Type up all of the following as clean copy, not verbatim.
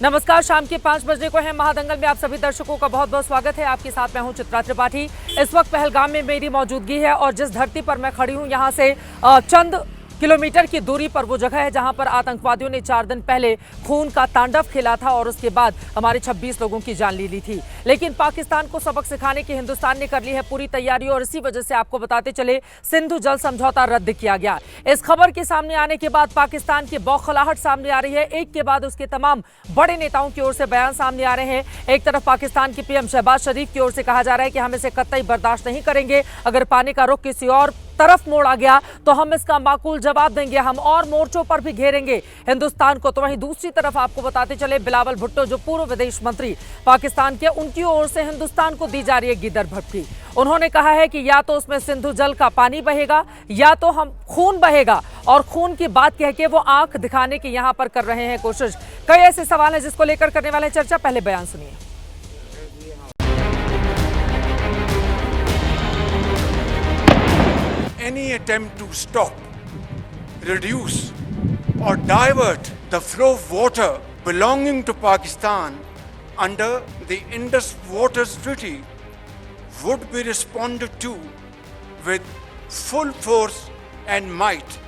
नमस्कार, शाम के 5 बजे को है महादंगल में आप सभी दर्शकों का बहुत बहुत स्वागत है। आपके साथ मैं हूं चित्रा त्रिपाठी। इस वक्त पहलगाम में मेरी मौजूदगी है और जिस धरती पर मैं खड़ी हूं यहां से चंद किलोमीटर की दूरी पर वो जगह है जहां पर आतंकवादियों ने 4 दिन पहले खून का तांडव खेला था और उसके बाद हमारे 26 लोगों की जान ले ली थी। लेकिन पाकिस्तान को सबक सिखाने की हिंदुस्तान ने कर ली है पूरी तैयारी और इसी वजह से आपको बताते चले सिंधु जल समझौता रद्द किया गया। इस खबर के सामने आने के बाद पाकिस्तान की बौखलाहट सामने आ रही है। एक के बाद उसके तमाम बड़े नेताओं की ओर से बयान सामने आ रहे हैं। एक तरफ पाकिस्तान के पीएम शहबाज शरीफ की ओर से कहा जा रहा है कि हम इसे कतई बर्दाश्त नहीं करेंगे। अगर पानी का रुख किसी और तरफ मोड़ आ गया तो हम इसका माकूल जवाब देंगे, हम और मोर्चों पर भी घेरेंगे हिंदुस्तान को। तो वहीं दूसरी तरफ आपको बताते चले बिलावल भुट्टो जो पूर्व विदेश मंत्री पाकिस्तान के, उनकी ओर से हिंदुस्तान को दी जा रही है गिदर भट्टी। उन्होंने कहा है कि या तो उसमें सिंधु जल का पानी बहेगा या तो हम खून बहेगा, और खून की बात कह के वो आंख दिखाने की यहां पर कर रहे हैं कोशिश। कई ऐसे सवाल हैं जिसको लेकर करने वाले चर्चा। पहले बयान सुनिए। Any attempt to stop, reduce or divert the flow of water belonging to Pakistan under the Indus Waters Treaty would be responded to with full force and might.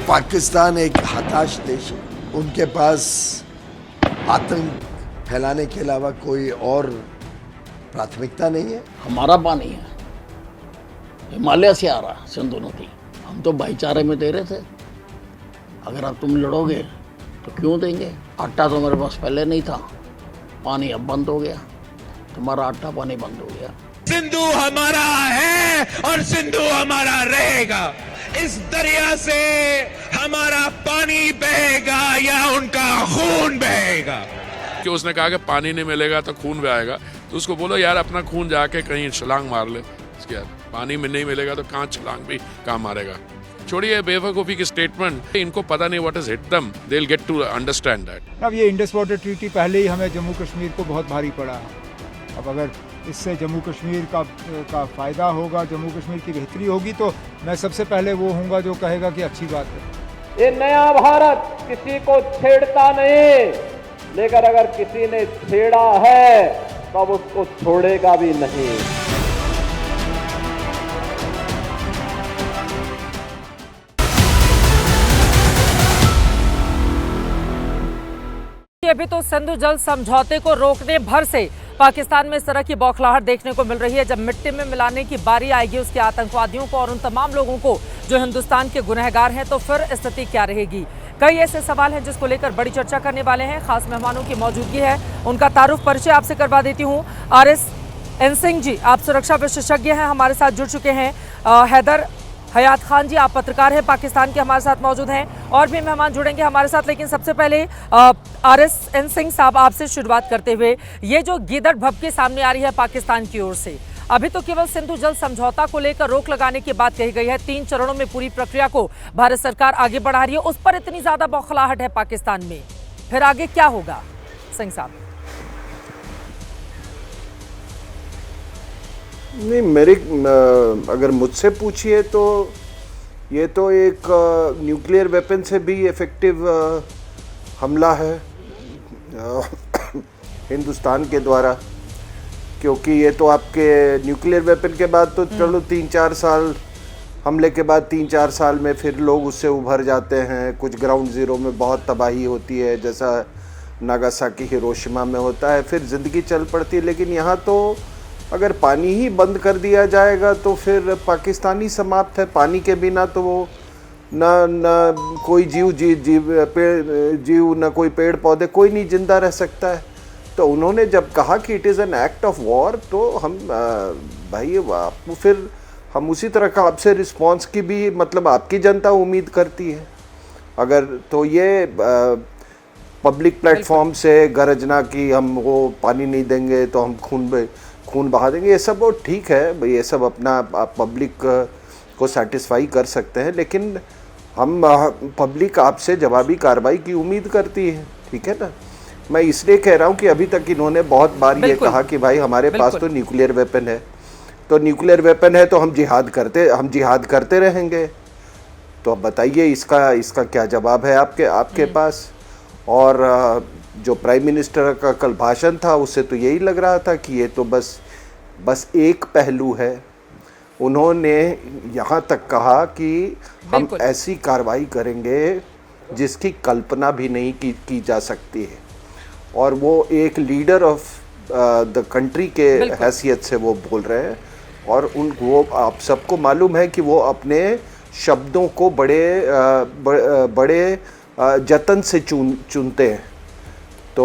Pakistan एक हताश देश है। उनके पास आतंक फैलाने के अलावा कोई और प्राथमिकता नहीं है। हमारा पानी है, हिमालय से आ रहा सिंधु नदी। हम तो भाईचारे में दे रहे थे। अगर अब तुम लड़ोगे तो क्यों देंगे? आटा तो मेरे पास पहले नहीं था, पानी अब बंद हो गया, तुम्हारा आटा पानी बंद हो गया। सिंधु हमारा है और सिंधु हमारा रहेगा। इस दरिया से हमारा पानी बहेगा या उनका खून बहेगा। कि उसने कहा कि पानी नहीं मिलेगा तो खून भी आएगा, तो उसको बोलो यार अपना खून जाके कहीं छलांग मार ले। इसके यार पानी में नहीं मिलेगा तो कहाँ छलांग भी काम मारेगा। छोड़िए बेवकूफ़ी की स्टेटमेंट, इनको पता नहीं what is hit them, they will get to understand that. अब ये इंडस वाटर ट्रीटी पहले ही हमें जम्मू कश्मीर को बहुत भारी पड़ा है। अब अगर इससे जम्मू कश्मीर का फ़ायदा होगा, जम्मू कश्मीर की बेहतरी होगी, तो मैं सबसे पहले वो हूँगा जो कहेगा कि अच्छी बात है। ये नया भारत किसी को छेड़ता नहीं, लेकिन अगर किसी ने छेड़ा है तो अब उसको छोड़ेगा भी नहीं। अभी तो सिंधु जल समझौते को रोकने भर से पाकिस्तान में इस तरह की बौखलाहट देखने को मिल रही है। जब मिट्टी में मिलाने की बारी आएगी उसके आतंकवादियों को और उन तमाम लोगों को जो हिंदुस्तान के गुनहगार हैं, तो फिर स्थिति क्या रहेगी? कई ऐसे सवाल हैं जिसको लेकर बड़ी चर्चा करने वाले हैं। खास मेहमानों की मौजूदगी है, उनका तारुफ परिचय आपसे करवा देती हूँ। RSN सिंह जी, आप सुरक्षा विशेषज्ञ हैं, हमारे साथ जुड़ चुके हैं। हैदर हयात खान जी, आप पत्रकार हैं, पाकिस्तान के, हमारे साथ मौजूद हैं। और भी मेहमान जुड़ेंगे हमारे साथ, लेकिन सबसे पहले RSN सिंह साहब आपसे शुरुआत करते हुए, ये जो गिदड़ भभकी सामने आ रही है पाकिस्तान की ओर से, अभी तो केवल सिंधु जल समझौता को लेकर रोक लगाने की बात कही गई है। 3 चरणों में पूरी प्रक्रिया को भारत सरकार आगे बढ़ा रही है, उस पर इतनी ज्यादा बौखलाहट है पाकिस्तान में, फिर आगे क्या होगा सिंह साहब? नहीं, मेरी अगर मुझसे पूछिए तो ये तो एक न्यूक्लियर वेपन से भी इफेक्टिव हमला है हिंदुस्तान के द्वारा, क्योंकि ये तो आपके न्यूक्लियर वेपन के बाद तो चलो 3-4 साल, हमले के बाद 3-4 साल में फिर लोग उससे उभर जाते हैं। कुछ ग्राउंड ज़ीरो में बहुत तबाही होती है, जैसा नागासाकी हिरोशिमा में होता है, फिर ज़िंदगी चल पड़ती है। लेकिन यहाँ तो अगर पानी ही बंद कर दिया जाएगा तो फिर पाकिस्तान ही समाप्त है। पानी के बिना तो वो ना कोई जीव ना कोई पेड़ पौधे, कोई नहीं जिंदा रह सकता है। तो उन्होंने जब कहा कि it is an act of war, तो हम भाई फिर हम उसी तरह का आपसे रिस्पांस की भी मतलब आपकी जनता उम्मीद करती है। अगर तो ये पब्लिक प्लेटफॉर्म से गरजना कि हम वो पानी नहीं देंगे तो हम खून बहा देंगे, ये सब वो ठीक है, ये सब अपना पब्लिक को सेटिस्फाई कर सकते हैं, लेकिन हम पब्लिक आपसे जवाबी कार्रवाई की उम्मीद करती है, ठीक है ना। मैं इसलिए कह रहा हूँ कि अभी तक इन्होंने बहुत बार ये कहा कि भाई हमारे पास तो न्यूक्लियर वेपन है, तो न्यूक्लियर वेपन है तो हम जिहाद करते रहेंगे। तो अब बताइए इसका क्या जवाब है आपके पास। और जो प्राइम मिनिस्टर का कल भाषण था उससे तो यही लग रहा था कि ये तो बस एक पहलू है। उन्होंने यहाँ तक कहा कि हम ऐसी कार्रवाई करेंगे जिसकी कल्पना भी नहीं की जा सकती है, और वो एक लीडर ऑफ द कंट्री के हैसियत से वो बोल रहे हैं। और वो आप सबको मालूम है कि वो अपने शब्दों को बड़े जतन से चुनते हैं। तो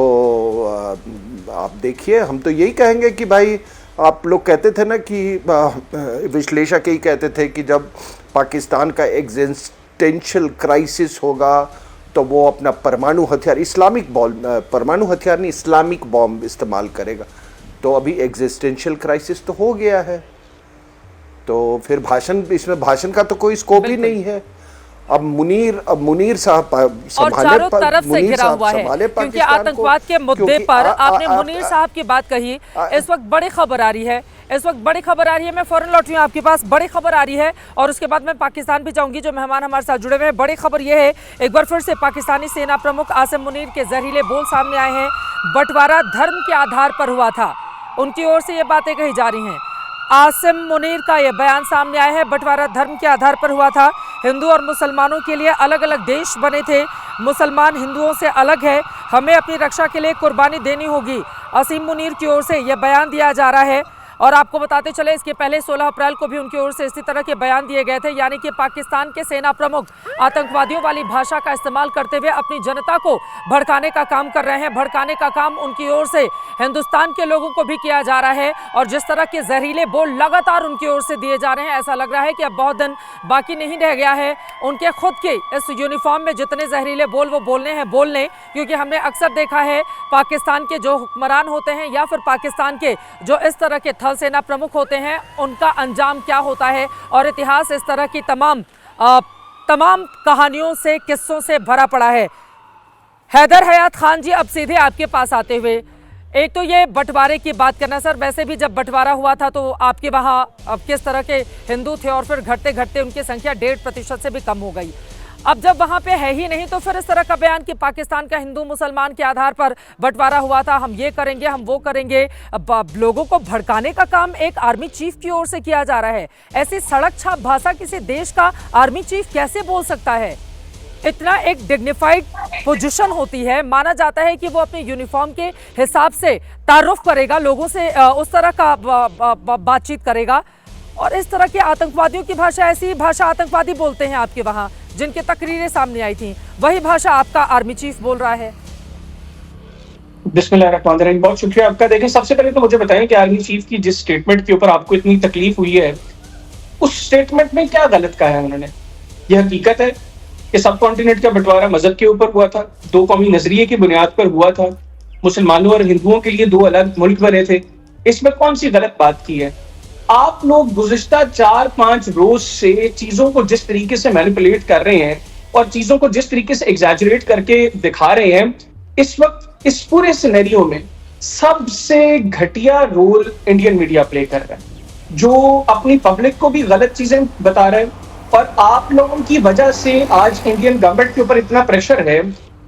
आप देखिए, हम तो यही कहेंगे कि भाई, आप लोग कहते थे ना कि विश्लेषक यही कहते थे कि जब पाकिस्तान का एग्जिस्टेंशियल क्राइसिस होगा तो वो अपना परमाणु हथियार इस्लामिक बॉम्ब इस्तेमाल करेगा। तो अभी एग्जिस्टेंशियल क्राइसिस तो हो गया है, तो फिर इसमें भाषण का तो कोई स्कोप ही नहीं है। अब मुनीर साहब और चारों तरफ से घिरा हुआ है, क्योंकि आतंकवाद के मुद्दे पर आपने मुनीर साहब की बात कही। इस वक्त बड़ी खबर आ रही है, मैं फौरन लौट रही हूँ आपके पास। बड़ी खबर आ रही है और उसके बाद मैं पाकिस्तान भी जाऊंगी, जो मेहमान हमारे साथ जुड़े हुए हैं। बड़ी खबर यह है, एक बार फिर से पाकिस्तानी सेना प्रमुख आसिम मुनीर के जहरीले बोल सामने आए हैं। बंटवारा धर्म के आधार पर हुआ था, उनकी ओर से ये बातें कही जा रही हैं। आसिम मुनीर का ये बयान सामने आया है, बंटवारा धर्म के आधार पर हुआ था। हिंदू और मुसलमानों के लिए अलग अलग देश बने थे, मुसलमान हिंदुओं से अलग है, हमें अपनी रक्षा के लिए कुर्बानी देनी होगी। आसिम मुनीर की ओर से यह बयान दिया जा रहा है। और आपको बताते चले, इसके पहले 16 अप्रैल को भी उनकी ओर से इसी तरह के बयान दिए गए थे। यानी कि पाकिस्तान के सेना प्रमुख आतंकवादियों वाली भाषा का इस्तेमाल करते हुए अपनी जनता को भड़काने का काम कर रहे हैं। भड़काने का काम उनकी ओर से हिंदुस्तान के लोगों को भी किया जा रहा है। और जिस तरह के जहरीले बोल लगातार उनकी ओर से दिए जा रहे हैं, ऐसा लग रहा है कि अब बहुत दिन बाकी नहीं रह गया है उनके खुद के इस यूनिफॉर्म में जितने जहरीले बोल वो बोलने। क्योंकि हमने अक्सर देखा है पाकिस्तान के जो हुक्मरान होते हैं या फिर पाकिस्तान के जो इस तरह के थल सेना प्रमुख होते हैं, उनका अंजाम क्या होता है। और इतिहास इस तरह की तमाम कहानियों से, किस्सों से भरा पड़ा है। हैदर हयात खान जी, अब सीधे आपके पास आते हुए, एक तो ये बंटवारे की बात करना सर, वैसे भी जब बंटवारा हुआ था तो आपके वहाँ अब किस तरह के हिंदू थे और फिर घटते घटते उनकी संख्या 1.5% से भी कम हो गई। अब जब वहां पे है ही नहीं तो फिर इस तरह का बयान कि पाकिस्तान का हिंदू मुसलमान के आधार पर बंटवारा हुआ था, हम ये करेंगे, हम वो करेंगे। अब लोगों को भड़काने का काम एक आर्मी चीफ की ओर से किया जा रहा है। ऐसी सड़क छाप भाषा किसी देश का आर्मी चीफ कैसे बोल सकता है? इतना एक डिग्निफाइड पोजीशन होती है, माना जाता है कि वो अपने यूनिफॉर्म के हिसाब से तारुफ करेगा, लोगों से उस तरह का बातचीत करेगा। और इस तरह के आतंकवादियों की भाषा, ऐसी भाषा आतंकवादी बोलते हैं आपके वहां, जिनकी तकरीरें सामने आई थी, वही भाषा आपका आर्मी चीफ बोल रहा है। बिस्मिल्लाहिर्रहमानिर्रहीम, बहुत शुक्रिया आपका। देखें, सबसे पहले तो मुझे बताएं कि आर्मी चीफ की जिस स्टेटमेंट के ऊपर आपको इतनी तकलीफ हुई है, उस स्टेटमेंट में क्या गलत कहा है उन्होंने? यह हकीकत है कि सब कॉन्टिनेंट का बंटवारा मजहब के ऊपर हुआ था, दो कौमी नजरिए की बुनियाद पर हुआ था, मुसलमानों और हिंदुओं के लिए दो अलग मुल्क बने थे। इसमें कौन सी गलत बात की है? आप लोग गुज़िश्ता 4-5 रोज से चीजों को जिस तरीके से मैनिपुलेट कर रहे हैं और चीजों को जिस तरीके से एग्जैजरेट करके दिखा रहे हैं, इस वक्त इस पूरे सिनेरियो में सबसे घटिया रोल इंडियन मीडिया प्ले कर रहा है, जो अपनी पब्लिक को भी गलत चीजें बता रहा है। और आप लोगों की वजह से आज इंडियन गवर्नमेंट के ऊपर इतना प्रेशर है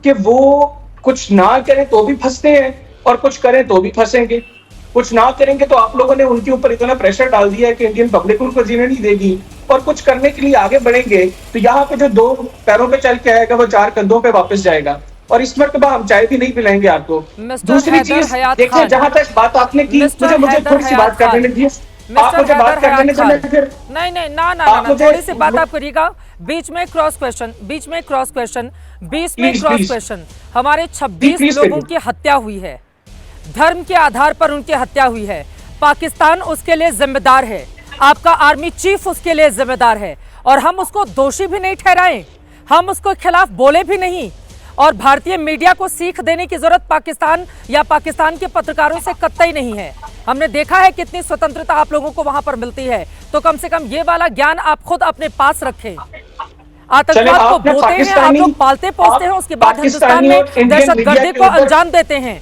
कि वो कुछ ना करें तो भी फंसते हैं और कुछ करें तो भी फंसेंगे। कुछ ना करेंगे तो आप लोगों ने उनके ऊपर इतना प्रेशर डाल दिया है कि इंडियन पब्लिक उनको जीने नहीं देगी, और कुछ करने के लिए आगे बढ़ेंगे तो यहाँ पे जो 2 पैरों पे चल के आएगा वो 4 कंधों पे वापस जाएगा। और इस मरतबा हम चाय भी नहीं पिलाएंगे आपको। दूसरी चीज देखिए, जहां तक बात आपने की, मुझे थोड़ी सी बात करने लगी, आप मुझे बात करने लगे फिर नहीं, थोड़ी सी बात आप करिएगा। बीच में क्रॉस क्वेश्चन। हमारे 26 लोगों की हत्या हुई है, धर्म के आधार पर उनकी हत्या हुई है। पाकिस्तान उसके लिए जिम्मेदार है, आपका आर्मी चीफ उसके लिए जिम्मेदार है, और हम उसको दोषी भी नहीं ठहराएं, हम उसके खिलाफ बोले भी नहीं। और भारतीय मीडिया को सीख देने की जरूरत पाकिस्तान या पाकिस्तान के पत्रकारों से कतई नहीं है। हमने देखा है कितनी स्वतंत्रता आप लोगों को वहां पर मिलती है, तो कम से कम ये वाला ज्ञान आप खुद अपने पास रखें। आतंकवाद को बोते हैं आप लोग, पालते पोसते हैं, उसके बाद हिंदुस्तान में दहशतगर्दी को अंजाम देते हैं।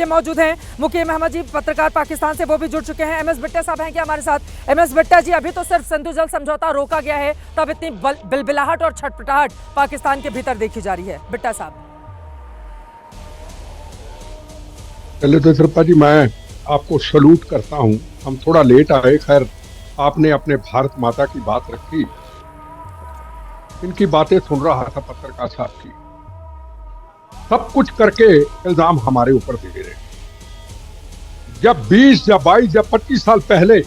आगे मौजूद हैं मुकीम अहमद जी, पत्रकार पाकिस्तान से, वो भी जुड़ चुके हैं। MS बिट्टा साहब हैं क्या हमारे साथ? MS बिट्टा जी, अभी तो सिर्फ सिंधु जल समझौता रोका गया है, तब इतनी बिलबिलाहट और छटपटाहट पाकिस्तान के भीतर देखी जा रही है। बिट्टा साहब, पहले तो त्रिपा जी मैं आपको सलूट करता हूं। हम थोड़ा लेट आए, खैर आपने अपने भारत माता की बात रखी, इनकी बातें सुन रहा था पत्रकार साहब की। सब कुछ करके इल्जाम हमारे ऊपर दे रहे। जब 20 या 22 या 25 साल पहले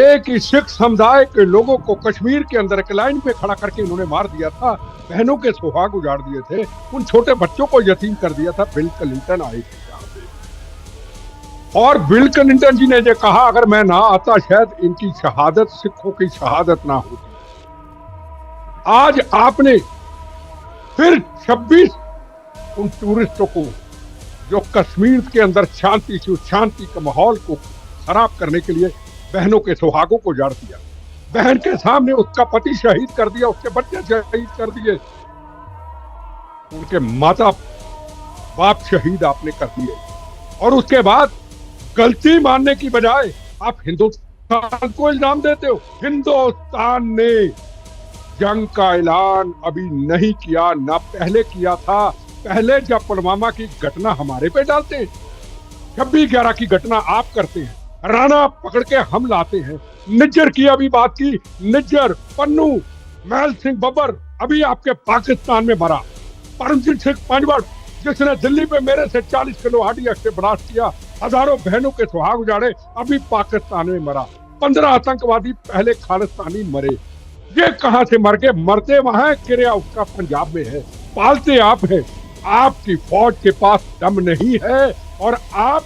एक ही सिख समुदाय के लोगों को कश्मीर के अंदर एक लाइन पे खड़ा करके इन्होंने मार दिया था, बहनों के सुहाग उजाड़ दिए थे, उन छोटे बच्चों को यतीम कर दिया था। बिल क्लिंटन आए थे और बिल क्लिंटन जी ने जो कहा अगर मैं ना आता शायद इनकी शहादत, सिखों की शहादत ना होती। आज आपने फिर 26 उन टूरिस्टों को जो कश्मीर के अंदर शांति के माहौल को खराब करने के लिए बहनों के सुहागों को जड़ दिया, बहन के सामने उसका पति शहीद कर दिया, उसके बच्चे शहीद कर दिए, उनके माता बाप शहीद आपने कर दिए, और उसके बाद गलती मानने की बजाय आप हिंदुस्तान को इल्जाम देते हो। हिंदुस्तान ने जंग का ऐलान अभी नहीं किया, ना पहले किया था। पहले जब पुलवामा की घटना हमारे पे डालते हैं, 26/11 की घटना आप करते हैं, राणा पकड़ के हम लाते हैं, निज्जर की अभी बात की, निज्जर, पन्नू, महल सिंह बब्बर अभी आपके पाकिस्तान में मरा, परमजीत सिंह पंजवट जिसने दिल्ली पे मेरे से 40 किलो RDX से ब्लास्ट किया, हजारों बहनों के सुहाग उजाड़े, अभी पाकिस्तान में मरा। 15 आतंकवादी पहले खालिस्तानी मरे, ये कहां से मर के मरते वहां, क्रिया उसका पंजाब में है, पालते आप हैं। आपकी फौज के पास दम नहीं है और आप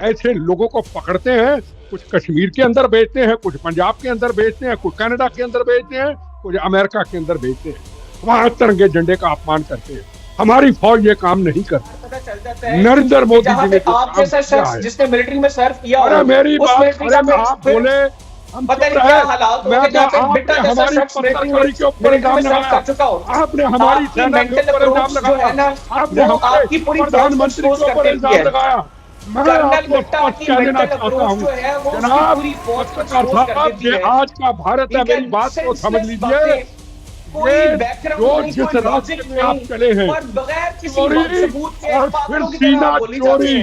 ऐसे लोगों को पकड़ते हैं, कुछ कश्मीर के अंदर भेजते हैं, कुछ पंजाब के अंदर भेजते हैं, कुछ कनाडा के अंदर भेजते हैं, कुछ अमेरिका के अंदर भेजते हैं, वहां तिरंगे झंडे का अपमान करते हैं। हमारी फौज ये काम नहीं करती। नरेंद्र मोदी जी ने आप जैसा शख्स जिसने मिलिट्री में सर्व किया, अरे मेरी बात, आप बोले हम पता नहीं क्या हालात होंगे जहाँ पे बेटा जैसा शख्स मिलिट्री के ऊपर इल्जाम कर चुका हो, आपने हमारी सेना के ऊपर इल्जाम लगाया, आपने हमारे प्रधानमंत्री के ऊपर इल्जाम लगाया। मैं आपको स्पष्ट कहना चाहता हूँ जनाब पत्रकार साहब, ये आज का भारत है, मेरी बात को समझ लीजिए। ये जो जिस रास्ते में आप चले हैं, चोरी और फिर सीना चोरी,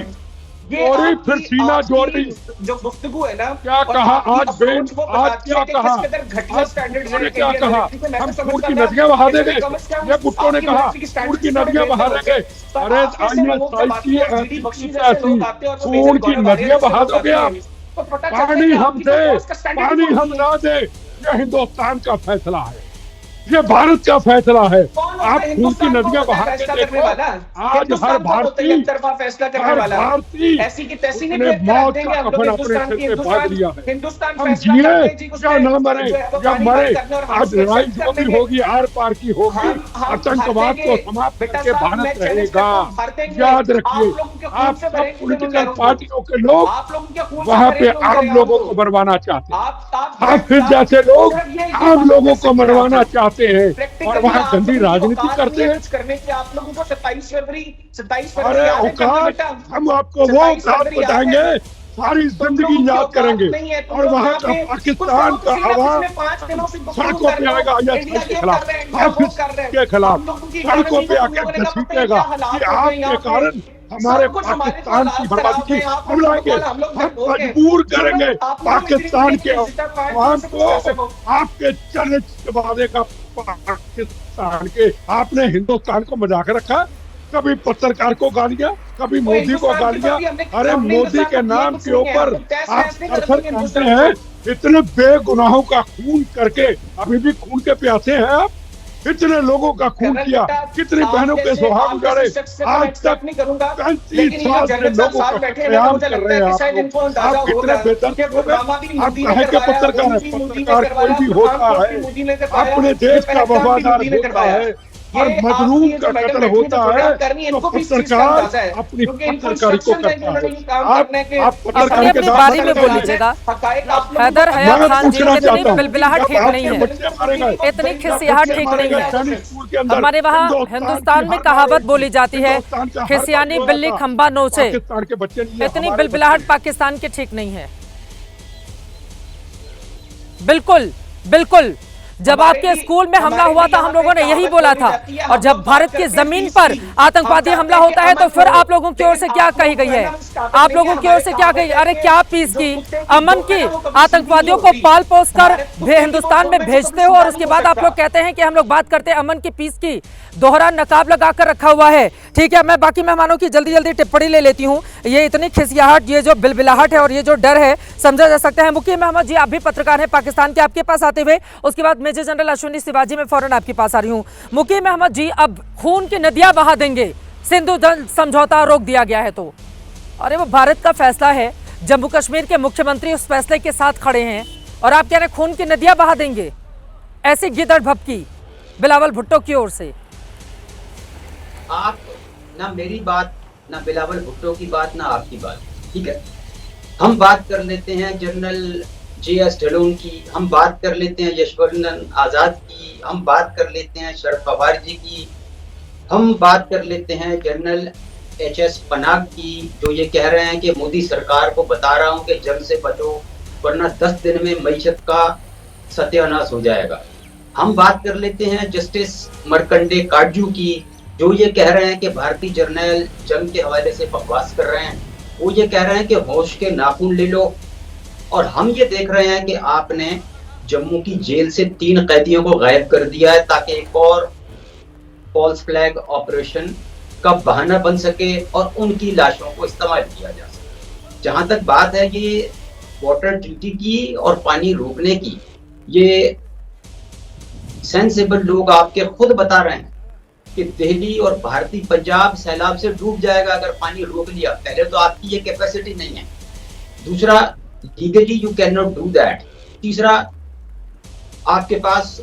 चोरी फिर सीना चोरी, जो गुफ्तगू है ना, क्या कहा आज आज क्या कहा, उन्होंने क्या कहा, हम खून की नदियां बहा देंगे, ये भुट्टो ने कहा खून की नदियां बहा देंगे। अरे आइए खून की नदियां बहा दोगे आप, पानी हम दे, पानी हम ना दे, ये हिंदुस्तान का फैसला है, ये भारत का फैसला है। आप खून की नदियां बहा के देखो, आज हर भारतीय ऐसी की तैसी नहीं मौत का कफन अपने सिर पे बांध लिया है। हम जिए या ना मरे, जब मरे आज लड़ाई जो भी होगी आर पार की होगी, आतंकवाद को समाप्त करके भारत रहेगा। याद रखिए, आप सब पॉलिटिकल पार्टियों के लोग वहाँ पे आम लोगों को मरवाना चाहते हैं, हाफिज जैसे लोग आम लोगों को मरवाना चाहते हैं और वहाँ गंदी राजनीति करते हैं। करने के आप लोगों को 27 फरवरी अरे औकात, हम आपको वो औकात बताएंगे, सारी जिंदगी याद करेंगे, और वहाँ का पाकिस्तान का आवाम सड़कों पे आएगा ISIS के खिलाफ, हाफिज के खिलाफ सड़कों पे आकर घसीटेगा कि आपके कारण हमारे पाकिस्तान की बर्बादी की हम लाएंगे, हम मजबूर करेंगे पाकिस्तान के आवाम को आपके चरण चबाने का। पाकिस्तान के आपने हिंदुस्तान को मजाक रखा, कभी पत्रकार को गालियां, कभी मोदी को गालियां। अरे मोदी के नाम के ऊपर आप सरसर करते हैं, इतने बेगुनाहों का खून करके अभी भी खून के प्यासे हैं आप, इतने लोगों का खून किया, कितनी बहनों के सुहाग उजाड़े, आज तक 35 साल से लोगों का कत्लेआम कर रहे हैं आप कितने बेदर्द हो गए। आप कहे के पत्रकार है, पत्रकार कोई भी होता है, अपने देश का वफादार होता है, और मजलूम का कत्ल होता है तो पत्रकार अपनी पत्रकारी को करता है। आप पत्रकार के बारे में बोल लीजिएगा। हैदर हयात खान जी, इतनी बिलबिलाहट ठीक नहीं है, इतनी खिसियाहट ठीक नहीं है। हमारे वहाँ हिंदुस्तान में कहावत बोली जाती है, खिसियानी बिल्ली खंबा नोचे, इतनी बिलबिलाहट पाकिस्तान की ठीक नहीं है। बिल्कुल बिल्कुल, जब आपके स्कूल में हमला हुआ था हम लोगों ने यही बोला था, और जब भारत की जमीन पर आतंकवादी हमला होता है तो फिर आप लोगों की ओर से क्या कही गई है, आप लोगों की ओर से क्या कही, अरे क्या पीस की, अमन की, आतंकवादियों को पाल पोस कर हिंदुस्तान में भेजते हो, और उसके बाद आप लोग कहते हैं कि हम लोग बात करते हैं अमन की, पीस की। दोहरा नकाब लगाकर रखा हुआ है। ठीक है, मैं बाकी मेहमानों की जल्दी जल्दी टिप्पणी ले लेती हूँ। ये इतनी खिसियाहट, ये जो बिलबिलाहट है और ये जो डर है समझा जा सकता है। मुकीम अहमद जी, आप भी पत्रकार हैं पाकिस्तान के, आपके पास आते हुए उसके बाद मेजर जनरल अश्विनी शिवाजी, में फौरन आपके पास आ रही हूँ। मुकीम अहमद जी, अब खून की नदियां बहा देंगे, सिंधु जल समझौता रोक दिया गया है तो, अरे वो भारत का फैसला है, जम्मू कश्मीर के मुख्यमंत्री उस फैसले के साथ खड़े हैं और आप कह रहे हैं खून की नदियां बहा देंगे। ऐसी गिदड़ भपकी बिलावल भुट्टो की ओर से। आप ना मेरी बात, ना बिलावल भुट्टो की बात, ना आपकी बात, ठीक है। हम बात कर लेते हैं जनरल JS ढिल्लों की, हम बात कर लेते हैं यशवंत आजाद की, हम बात कर लेते हैं शरद पवार जी की, हम बात कर लेते हैं जनरल HS पनाग की, जो ये कह रहे हैं कि मोदी सरकार को बता रहा हूं कि जंग से बचो वरना 10 दिन में मईशत का सत्यानाश हो जाएगा। हम बात कर लेते हैं जस्टिस मरकंडे काटजू की, जो ये कह रहे हैं कि भारतीय जर्नल जंग के हवाले से बकवास कर रहे हैं। वो ये कह रहे हैं कि होश के नाखून ले लो। और हम ये देख रहे हैं कि आपने जम्मू की जेल से 3 कैदियों को गायब कर दिया है ताकि एक और फॉल्स फ्लैग ऑपरेशन का बहाना बन सके और उनकी लाशों को इस्तेमाल किया जा सके। जहां तक बात है ये वाटर ट्रीटी की और पानी रोकने की, ये सेंसिबल लोग आपके खुद बता रहे हैं कि दिल्ली और भारतीय पंजाब सैलाब से डूब जाएगा अगर पानी रोक लिया। पहले तो आपकी ये कैपेसिटी नहीं है, दूसरा legally you can not do that, तीसरा आपके पास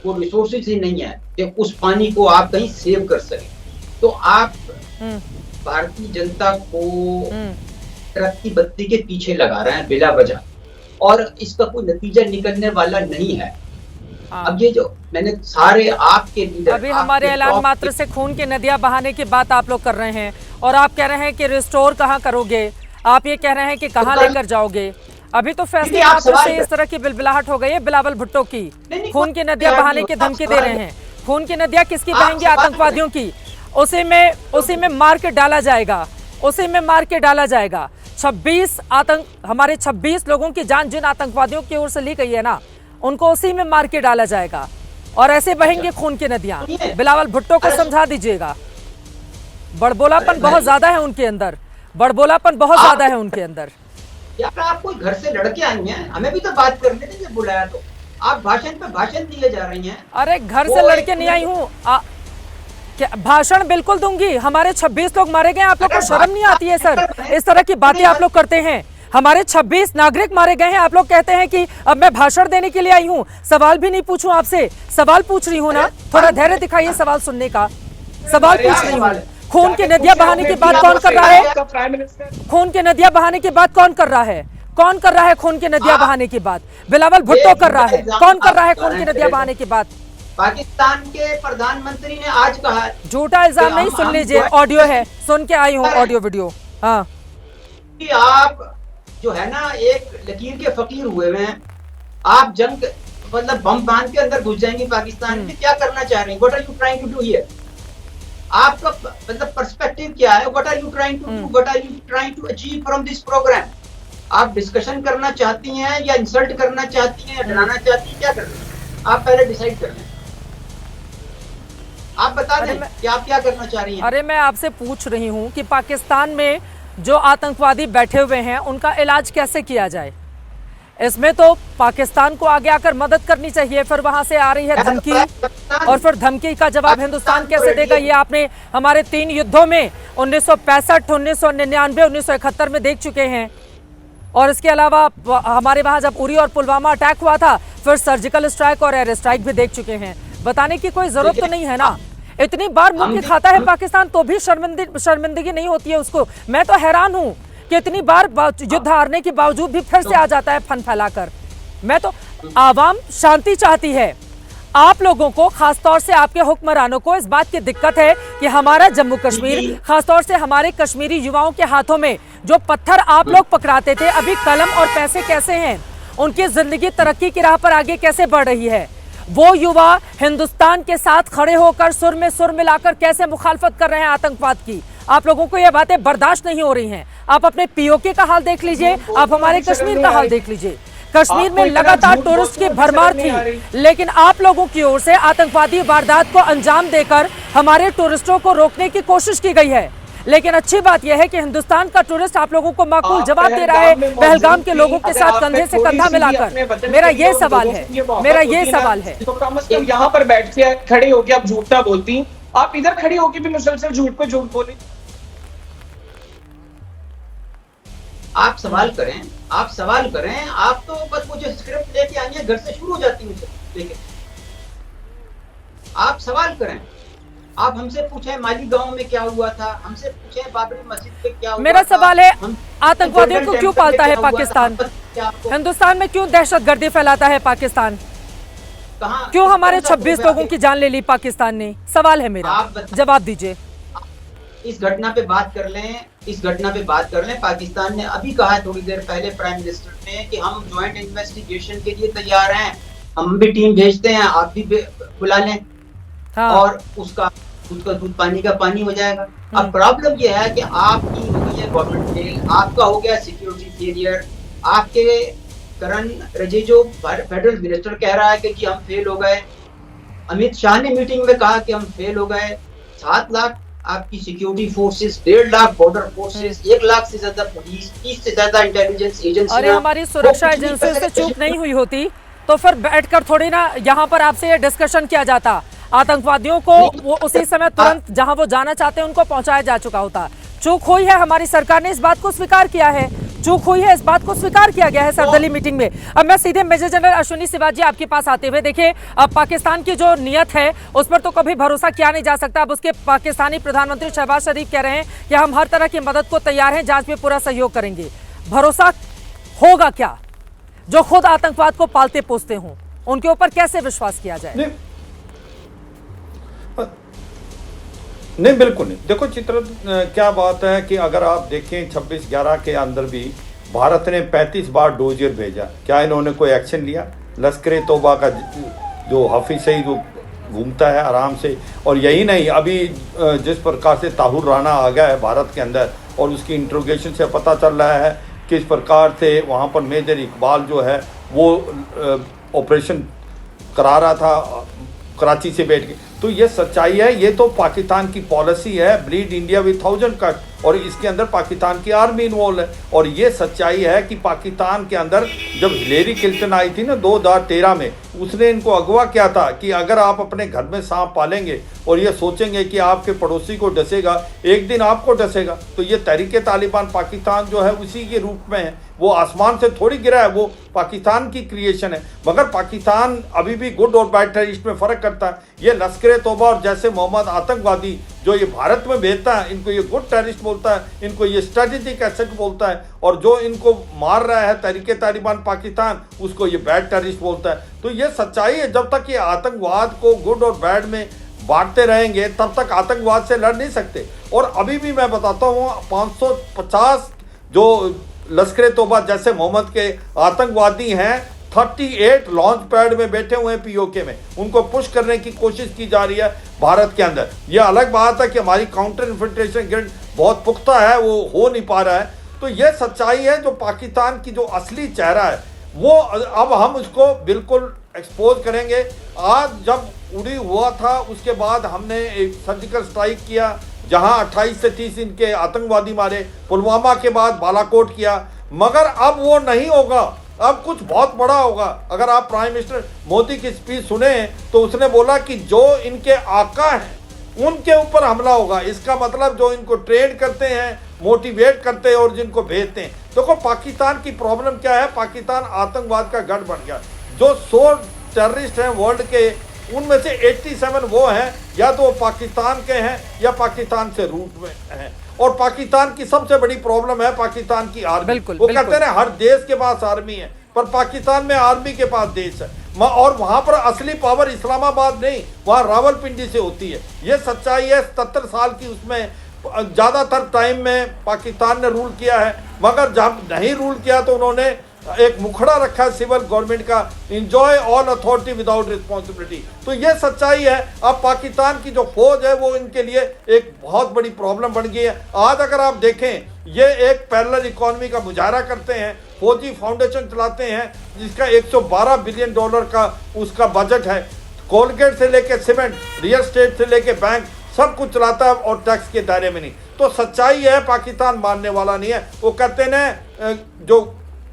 वो रिसोर्सेज ही नहीं है कि उस पानी को आप कहीं सेव कर सके। तो आप भारतीय जनता को ट्रक की बत्ती के पीछे लगा रहे हैं बिला वजह, और इसका कोई नतीजा निकलने वाला नहीं है। अब ये जो मैंने सारे आपके लीडर, अभी हमारे ऐलान मात्र से खून की नदियां बहाने की बात आप लोग कर रहे हैं और आप कह रहे हैं कि रिस्टोर कहाँ करोगे, आप ये कह रहे हैं कि कहाँ लेकर जाओगे। अभी तो फैसले मात्र से इस तरह की बिलबिलाहट हो गई है बिलावल भुट्टो की, खून की नदियां बहाने की धमकी दे रहे हैं। खून की नदियां किसकी बहेंगी? आतंकवादियों की। उसी में मार के डाला जाएगा, उसी में मार के डाला जाएगा। 26 हमारे 26 लोगों की जान जिन आतंकवादियों की ओर से ली गई है ना, उनको उसी में मार के डाला जाएगा और ऐसे बहेंगे खून की नदियां। बिलावल भुट्टो को समझा दीजिएगा, बड़बोलापन बहुत ज्यादा है उनके अंदर, बड़बोलापन बहुत ज्यादा है उनके अंदर। यार आप कोई घर से लड़के आई हैं, हमें भी तो बात करने दीजिए, बुलाया तो आप भाषण पे भाषण दिए जा रही हैं। अरे घर से लड़के नहीं आई हूँ, भाषण बिल्कुल दूंगी। हमारे 26 लोग मारे गए, आप लोग को शर्म नहीं आती है सर? इस तरह की बातें आप लोग करते हैं। हमारे 26 नागरिक मारे गए हैं, आप लोग कहते हैं कि अब मैं भाषण देने के लिए आई हूँ। सवाल भी नहीं पूछूं आपसे, सवाल पूछ रही हूँ ना, थोड़ा धैर्य दिखाइए सवाल सुनने का। सवाल पूछ रही हूँ। खून की नदियां बहाने की बात कौन कर रहा है? खून की नदियां बहाने की बात कौन कर रहा है? कौन कर रहा है खून की नदियां बहाने की बात? बिलावल भुट्टो कर रहा है। कौन कर रहा है खून की नदियां बहाने की बात? पाकिस्तान के प्रधानमंत्री ने आज कहा। झूठा इल्जाम नहीं, सुन लीजिए, ऑडियो है, सुन के आई हूँ ऑडियो वीडियो। हाँ, कि आप जो है ना एक लकीर के फकीर हुए हैं, आप जंग मतलब बम बांध के अंदर घुस जाएंगे पाकिस्तान में। क्या करना चाह रही हैं? What are you trying to do here? आपका मतलब पर्सपेक्टिव क्या है? What are you trying to do? What are you trying to achieve from this program? आप डिस्कशन करना चाहती हैं या इंसल्ट करना चाहती हैं या डराना चाहती हैं? क्या कर रही हैं? आप पहले डिसाइड कर लें, आप बता दें कि आप क्या करना चाह रही हैं। अरे मैं आपसे पूछ रही हूँ कि पाकिस्तान में जो आतंकवादी बैठे हुए हैं उनका इलाज कैसे किया जाए? इसमें तो पाकिस्तान को आगे आकर मदद करनी चाहिए, फिर वहां से आ रही है धमकी, और फिर धमकी का जवाब हिंदुस्तान कैसे देगा? ये आपने हमारे 3 युद्धों में 1965, 1999, 1971 में देख चुके हैं। और इसके अलावा हमारे वहां जब उरी और पुलवामा अटैक हुआ था, फिर सर्जिकल स्ट्राइक और एयर स्ट्राइक भी देख चुके हैं। बताने की कोई जरूरत तो नहीं है ना। इतनी बार मुंह खाता है पाकिस्तान तो भी शर्मिंदगी नहीं होती है उसको। मैं तो हैरान हूं कि इतनी बार युद्ध हारने के बावजूद भी फिर से आ जाता है फन फैलाकर। मैं तो आवाम शांति चाहती है। आप लोगों को, खासतौर से आपके हुक्मरानों को इस बात की दिक्कत है कि हमारा जम्मू कश्मीर, खासतौर से हमारे कश्मीरी युवाओं के हाथों में जो पत्थर आप लोग पकड़ाते थे, अभी कलम और पैसे कैसे हैं, उनकी जिंदगी तरक्की की राह पर आगे कैसे बढ़ रही है। वो युवा हिंदुस्तान के साथ खड़े होकर सुर में सुर मिलाकर कैसे मुखालफत कर रहे हैं आतंकवाद की। आप लोगों को ये बातें बर्दाश्त नहीं हो रही हैं। आप अपने पीओके का हाल देख लीजिए, आप हमारे कश्मीर का हाल देख लीजिए। कश्मीर में लगातार टूरिस्ट की भरमार थी, लेकिन आप लोगों की ओर से आतंकवादी वारदात को अंजाम देकर हमारे टूरिस्टों को रोकने की कोशिश की गई है। लेकिन अच्छी बात यह है कि हिंदुस्तान का टूरिस्ट आप लोगों को माकूल जवाब दे रहा है, पहलगाम के लोगों के साथ कंधे से कंधा मिलाकर। मेरा ये सवाल है, मेरा ये सवाल है। यहाँ पर बैठ के खड़े होके आप झूठा बोलती, आप इधर खड़ी होके भी मुसलसल झूठ पे झूठ बोली। आप सवाल करें, आप सवाल करें। आप तो बस मुझे स्क्रिप्ट लेके आई हैं, घर से शुरू हो जाती है लेकिन आप सवाल करें। आप हमसे पूछें मालीगांव में क्या हुआ था, हमसे पूछें बाबरी मस्जिद पे क्या हुआ मेरा था, सवाल है, हम आतंकवादियों को गोल्डन क्यों टेम्पल पालता पे है क्या हुआ था, पाकिस्तान? क्या आपको हिंदुस्तान में क्यों दहशतगर्दी फैलाता है पाकिस्तान? कहाँ क्यों हमारे कौन सा 26 प्रूफ है लोगों की जान ले ली पाकिस्तान ने? सवाल है मेरा, आप बता- जवाब दीजिए। इस घटना पे बात कर लें। पाकिस्तान ने अभी कहा है थोड़ी देर पहले प्राइम मिनिस्टर ने कि हम ज्वाइंट इन्वेस्टिगेशन के लिए तैयार हैं, हम भी टीम भेजते हैं, आप भी बुला लें। हाँ। और उसका दूध पानी का पानी हो जाएगा। अब प्रॉब्लम यह है कि आपकी हो गई है गवर्नमेंट फेल, आपका हो गया सिक्योरिटी फेलियर, आपके करण रिजिजू फेडरल मिनिस्टर कह रहा है कि जी हम फेल हो गए, अमित शाह ने मीटिंग में कहा कि हम फेल हो गए। 7 लाख आपकी security forces, 1.5 lakh border forces, 1 lakh से ज्यादा पुलिस, 30 से ज्यादा इंटेलिजेंस एजेंसी। अरे हमारी सुरक्षा एजेंसी से चूक नहीं हुई होती तो फिर बैठकर थोड़ी ना यहाँ पर आपसे ये डिस्कशन किया जाता, आतंकवादियों को वो उसी समय तुरंत जहां वो जाना चाहते हैं उनको पहुंचाया जा चुका होता। चूक हुई है, हमारी सरकार ने इस बात को स्वीकार किया है, चूक हुई है, इस बात को स्वीकार किया गया है सर्वदलीय मीटिंग में। अब मैं सीधे मेजर जनरल अश्विनी सिवाजी आपके पास आते हुए, देखिए अब पाकिस्तान की जो नियत है उस पर तो कभी भरोसा किया नहीं जा सकता। अब उसके पाकिस्तानी प्रधानमंत्री शहबाज शरीफ कह रहे हैं कि हम हर तरह की मदद को तैयार हैं, जांच में पूरा सहयोग करेंगे। भरोसा होगा क्या? जो खुद आतंकवाद को पालते पोसते हों उनके ऊपर कैसे विश्वास किया जाए? नहीं बिल्कुल नहीं। देखो चित्र क्या बात है कि अगर आप देखें 26/11 के अंदर भी भारत ने 35 बार डोजियर भेजा, क्या इन्होंने कोई एक्शन लिया? लश्कर तौबा का जो हाफिज सईद जो घूमता है आराम से, और यही नहीं अभी जिस प्रकार से ताहुर राना आ गया है भारत के अंदर और उसकी इंट्रोगेशन से पता चल रहा है किस प्रकार से वहाँ पर मेजर इकबाल जो है वो ऑपरेशन करा रहा था कराची से बैठ के। तो ये सच्चाई है, ये तो पाकिस्तान की पॉलिसी है, ब्लीड इंडिया विद 1000 कट, और इसके अंदर पाकिस्तान की आर्मी इन्वॉल्व है। और ये सच्चाई है कि पाकिस्तान के अंदर जब हिलेरी क्लिंटन आई थी ना 2013 में, उसने इनको अगवा किया था कि अगर आप अपने घर में सांप पालेंगे और ये सोचेंगे कि आपके पड़ोसी को डसेगा, एक दिन आपको डसेगा। तो ये तहरीक तालिबान पाकिस्तान जो है उसी के रूप में है, वो आसमान से थोड़ी गिरा है, वो पाकिस्तान की क्रिएशन है। मगर पाकिस्तान अभी भी गुड और बैड टेररिस्ट में फ़र्क करता है। ये लश्कर तौबा और जैसे मोहम्मद आतंकवादी जो ये भारत में भेजता है, इनको ये गुड टेररिस्ट बोलता है, इनको ये स्ट्रेटेजिक एसेट बोलता है, और जो इनको मार रहा है तहरीक तालिबान पाकिस्तान, उसको ये बैड टेररिस्ट बोलता है। तो ये सच्चाई है, जब तक ये आतंकवाद को गुड और बैड में बांटते रहेंगे तब तक आतंकवाद से लड़ नहीं सकते। और अभी भी मैं बताता हूँ 550 जो लश्कर तौबा जैसे मोहम्मद के आतंकवादी हैं 38 लॉन्च पैड में बैठे हुए हैं पीओके में, उनको पुश करने की कोशिश की जा रही है भारत के अंदर। यह अलग बात है कि हमारी काउंटर इन्फिल्ट्रेशन ग्रिड बहुत पुख्ता है, वो हो नहीं पा रहा है। तो यह सच्चाई है, जो पाकिस्तान की जो असली चेहरा है वो अब हम उसको बिल्कुल एक्सपोज करेंगे। आज जब उड़ी हुआ था उसके बाद हमने एक सर्जिकल स्ट्राइक किया जहां 28 से 30 इनके आतंकवादी मारे, पुलवामा के बाद बालाकोट किया, मगर अब वो नहीं होगा, अब कुछ बहुत बड़ा होगा। अगर आप प्राइम मिनिस्टर मोदी की स्पीच सुने तो उसने बोला कि जो इनके आका हैं उनके ऊपर हमला होगा। इसका मतलब जो इनको ट्रेन करते हैं, मोटिवेट करते हैं और जिनको भेजते हैं। देखो पाकिस्तान की प्रॉब्लम क्या है, पाकिस्तान आतंकवाद का गढ़ बन गया। जो 100 टेररिस्ट हैं वर्ल्ड के, उनमें से 87 वो हैं या तो वो पाकिस्तान के हैं या पाकिस्तान से रूट में हैं। और पाकिस्तान की सबसे बड़ी प्रॉब्लम है पाकिस्तान की आर्मी। वो कहते हैं हर देश के पास आर्मी है, पर पाकिस्तान में आर्मी के पास देश है, और वहां पर असली पावर इस्लामाबाद नहीं, वहां रावलपिंडी से होती है। ये सच्चाई है। 70 साल की उसमें ज़्यादातर टाइम में पाकिस्तान ने रूल किया है, मगर जब नहीं रूल किया तो उन्होंने एक मुखड़ा रखा है सिविल गवर्नमेंट का, enjoy all authority without responsibility. तो ये सच्चाई है। अब पाकिस्तान की जो फौज है वो इनके लिए एक बहुत बड़ी प्रॉब्लम बन गई है। आज अगर आप देखें, ये एक पैरेलल इकोनॉमी का मुजाहरा करते हैं, फौजी फाउंडेशन चलाते हैं जिसका $112 बिलियन का उसका बजट है। कोलगेट से लेके सीमेंट, रियल एस्टेट से लेके बैंक, सब कुछ चलाता है और टैक्स के दायरे में नहीं। तो सच्चाई है, पाकिस्तान मानने वाला नहीं है। वो कहते हैं जो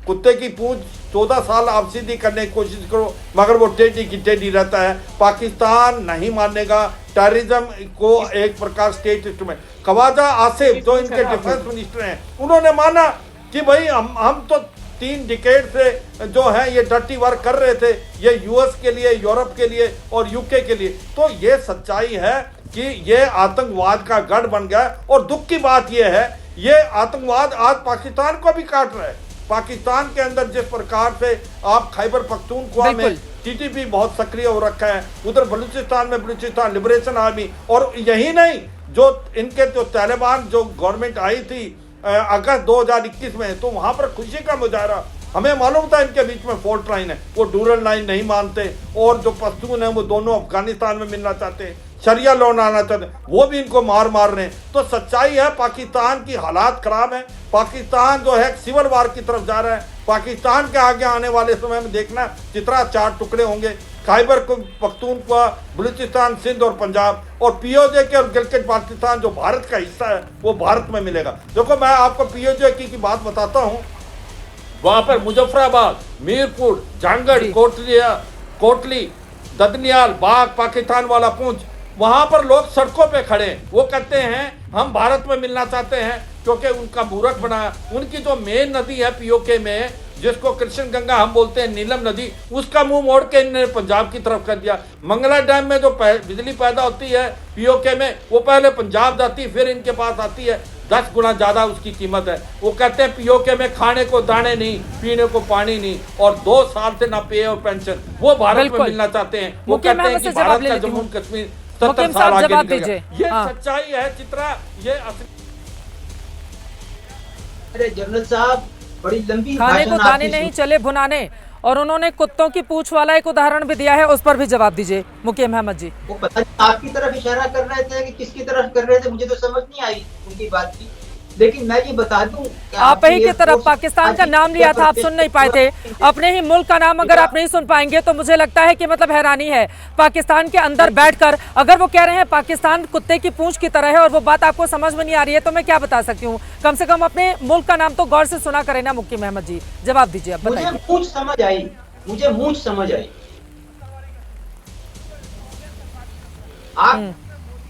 कुत्ते की पूंछ 14 साल आप सीधी करने की कोशिश करो मगर वो टेढ़ी की टेढ़ी रहता है। पाकिस्तान नहीं मानेगा टेररिज्म को एक प्रकार स्टेट इंस्ट्रूमेंट। ख्वाजा आसिफ जो इनके डिफेंस मिनिस्टर हैं, उन्होंने माना कि भाई हम तो 3 डिकेड से जो है ये डर्टी वर्क कर रहे थे, ये यूएस के लिए, यूरोप के लिए और यूके के लिए। तो ये सच्चाई है। कि ये आतंकवाद का गढ़ बन गया। और दुख की बात ये है, ये आतंकवाद आज पाकिस्तान को भी काट रहा है। पाकिस्तान के अंदर जिस प्रकार से आप खैबर पख्तूनख्वा में टीटीपी बहुत सक्रिय हो रखा है, उधर बलूचिस्तान में बलूचिस्तान लिबरेशन आर्मी, और यही नहीं जो इनके जो तालिबान जो गवर्नमेंट आई थी अगस्त 2021 में, तो वहां पर खुशी का मुजाहरा। हमें मालूम था इनके बीच में फॉल्ट लाइन है, वो डूरल लाइन नहीं मानते, और जो पश्तून है वो दोनों अफगानिस्तान में मिलना चाहते हैं, शरिया लॉ लाना चाहते हैं, वो भी इनको मार रहे हैं। तो सच्चाई है पाकिस्तान की हालात खराब है। पाकिस्तान जो है सिविल वार की तरफ जा रहा है। पाकिस्तान के आगे आने वाले समय में देखना चित्रा 4 टुकड़े होंगे, खैबर पख्तूनख्वा, बलूचिस्तान, सिंध और पंजाब, और पीओजे के और गिलगित बाल्टिस्तान जो भारत का हिस्सा है वो भारत में मिलेगा। देखो मैं आपको पीओजे की बात बताता हूँ, वहां पर मुजफ्फराबाद, मीरपुर, झांगड़, कोटली, ददनियाल, बाग, पाकिस्तान वाला पूंछ, वहां पर लोग सड़कों पे खड़े हैं। वो कहते हैं हम भारत में मिलना चाहते हैं, क्योंकि उनका मूर्ख बनाया। उनकी जो मेन नदी है पीओके में, जिसको कृष्ण गंगा हम बोलते हैं, नीलम नदी, उसका मुंह मोड़ के इन्होंने पंजाब की तरफ कर दिया। मंगला डैम में जो बिजली पैदा होती है पीओके में, वो पहले पंजाब जाती है, फिर इनके पास आती है। 10 गुना ज्यादा उसकी कीमत है। वो कहते हैं पीओके में खाने को दाने नहीं, पीने को पानी नहीं, और 2 साल से ना पे और पेंशन। वो भारत में मिलना चाहते हैं। वो कहते हैं कि भारत का जम्मू कश्मीर 70 साल आगे निकल गया। ये सच्चाई है चित्रा, ये अरे जनरल साहब बड़ी लंबी खाने को दाने नहीं चले भुनाने, और उन्होंने कुत्तों की पूंछ वाला एक उदाहरण भी दिया है, उस पर भी जवाब दीजिए मुकीम अहमद जी। वो पता नहीं आपकी तरफ इशारा कर रहे थे कि किसकी तरफ कर रहे थे, मुझे तो समझ नहीं आई उनकी बात की। लेकिन मैं ये बता दूं, आप ही की तरफ पाकिस्तान का नाम लिया था, आप सुन नहीं पाए थे। अपने ही मुल्क का नाम अगर आप नहीं सुन पाएंगे तो मुझे लगता है कि मतलब हैरानी है। पाकिस्तान के अंदर बैठकर अगर वो कह रहे हैं पाकिस्तान कुत्ते की पूंछ की तरह है, और वो बात आपको समझ में नहीं आ रही है, तो मैं क्या बता सकती हूँ। कम से कम अपने मुल्क का नाम तो गौर से सुना करें ना मुकीम अहमद जी। जवाब दीजिए, अब बताइए। मुझे मूंछ समझ आई, मुझे मूंछ समझ आई। आप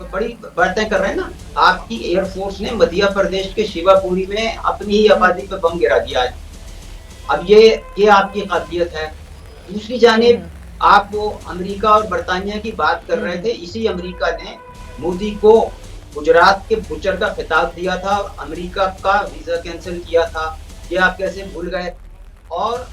बड़ी बातें कर रहे हैं ना। आपकी एयरफोर्स ने मध्य प्रदेश के शिवापुरी में अपनी ही आबादी पे बम गिरा दिया आज। अब ये आपकी काबिलियत है। दूसरी जानिब आप वो अमेरिका और बरतानिया की बात कर रहे थे। इसी अमेरिका ने मोदी को गुजरात के बुचर का खिताब दिया था और अमेरिका का वीजा कैंसिल किया था। ये आप कैसे भूल गए? और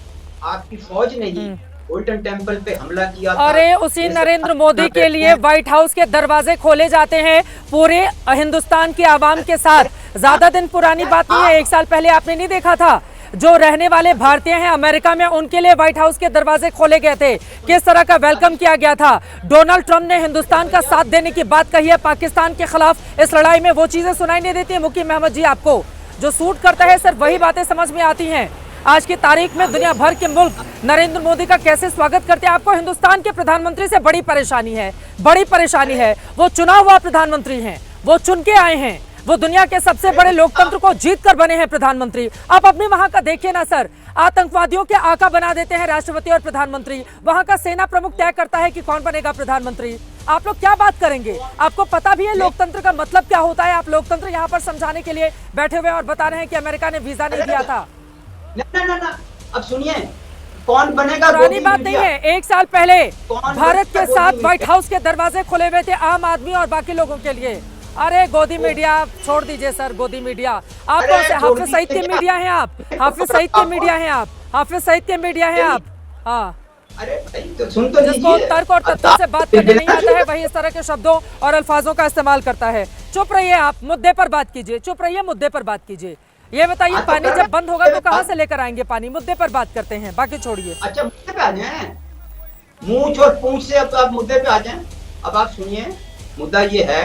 आपकी फौज ने ही गोल्डन टेम्पल पे हमला किया था। अरे उसी नरेंद्र मोदी के लिए व्हाइट हाउस के दरवाजे खोले जाते हैं पूरे हिंदुस्तान की आवाम के साथ। ज्यादा दिन पुरानी बात नहीं है, 1 साल पहले आपने नहीं देखा था जो रहने वाले भारतीय हैं अमेरिका में, उनके लिए व्हाइट हाउस के दरवाजे खोले गए थे, किस तरह का वेलकम किया गया था। डोनाल्ड ट्रंप ने हिंदुस्तान का साथ देने की बात कही है पाकिस्तान के खिलाफ इस लड़ाई में। वो चीजें सुनाई नहीं देती है मुकीम अहमद जी आपको? जो सूट करता है सिर्फ वही बातें समझ में आती हैं। आज की तारीख में दुनिया भर के मुल्क नरेंद्र मोदी का कैसे स्वागत करते हैं। आपको हिंदुस्तान के प्रधानमंत्री से बड़ी परेशानी है, बड़ी परेशानी है। वो चुना हुआ प्रधानमंत्री हैं, वो चुन के आए हैं, वो दुनिया के सबसे बड़े लोकतंत्र को जीत कर बने हैं प्रधानमंत्री। आप अपने वहां का देखिए ना सर, आतंकवादियों के आका बना देते हैं राष्ट्रपति और प्रधानमंत्री। वहां का सेना प्रमुख तय करता है कि कौन बनेगा प्रधानमंत्री। आप लोग क्या बात करेंगे? आपको पता भी है लोकतंत्र का मतलब क्या होता है? आप लोकतंत्र यहाँ पर समझाने के लिए बैठे हुए और बता रहे हैं कि अमेरिका ने वीजा नहीं दिया था। ना, अब सुनिए, कौन बनेगा? पुरानी बात नहीं है, 1 साल पहले भारत के साथ व्हाइट हाउस के दरवाजे खुले हुए थे आम आदमी और बाकी लोगों के लिए। अरे गोदी मीडिया छोड़ दीजिए सर, गोदी मीडिया। आप कौन से हाफिज सईद के मीडिया हैं? आप हाफिज सईद के मीडिया हैं? आप हाफिज सईद के मीडिया हैं? आप हाँ, अरे तो सुन तो जिसको तर्क और तथ्यों से बात करने नहीं आता है वही इस तरह के शब्दों और अल्फाजों का इस्तेमाल करता है। चुप रहिए आप, मुद्दे पर बात कीजिए। चुप रहिए, मुद्दे पर बात कीजिए। ये बताइए पानी जब बंद होगा तो कहाँ से लेकर आएंगे पानी? मुद्दे पर बात करते हैं, बाकी छोड़िए। अच्छा मुद्दे पे आ जाएं, मूंछ और पूंछ से अब आप मुद्दे पे आ जाएं। अब आप सुनिए, मुद्दा ये है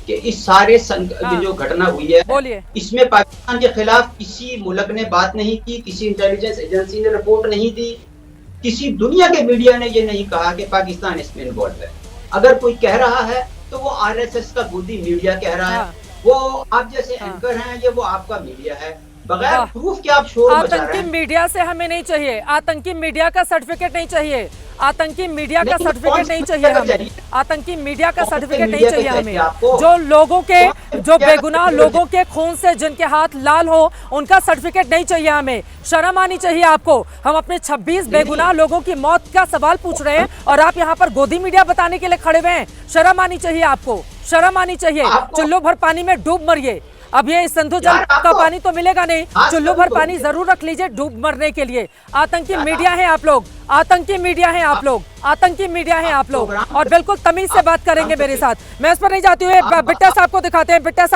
कि इस सारे जो घटना हुई है, बोलिए, इसमें पाकिस्तान के खिलाफ किसी मुल्क ने बात नहीं की, किसी इंटेलिजेंस एजेंसी ने रिपोर्ट नहीं दी, किसी दुनिया के मीडिया ने ये नहीं कहा कि पाकिस्तान इसमें इन्वॉल्व है। अगर कोई कह रहा है तो वो आरएसएस का गोदी मीडिया कह रहा है, वो आप जैसे एंकर हैं, ये वो आपका मीडिया है। बगैर प्रूफ के आप शोर मचा रहे हैं। आतंकी मीडिया से हमें नहीं चाहिए, आतंकी मीडिया का सर्टिफिकेट नहीं चाहिए, आतंकी मीडिया का सर्टिफिकेट नहीं चाहिए हमें, आतंकी मीडिया का सर्टिफिकेट नहीं चाहिए हमें। जो लोगों के, जो बेगुनाह लोगों के खून से जिनके हाथ लाल हो, उनका सर्टिफिकेट नहीं चाहिए हमें। शर्म आनी चाहिए आपको। हम अपने 26 बेगुनाह लोगों की मौत का सवाल पूछ रहे हैं और आप यहाँ पर गोदी मीडिया बताने के लिए खड़े हुए हैं। शर्म आनी चाहिए आपको, शर्म आनी चाहिए। चुल्लू भर पानी में डूब मरिए। अब ये सिंधु जल का पानी तो मिलेगा नहीं, चुल्लू भर पानी जरूर रख लीजिए डूब मरने के लिए। आतंकी मीडिया है आप लोग, आतंकी मीडिया है आप लोग, आतंकी मीडिया है आप लोग, और बिल्कुल तमीज से बात करेंगे मेरे साथ। मैं इस पर नहीं जाती हूँ, बिट्टा साहब को दिखाते हैं। बिट्टा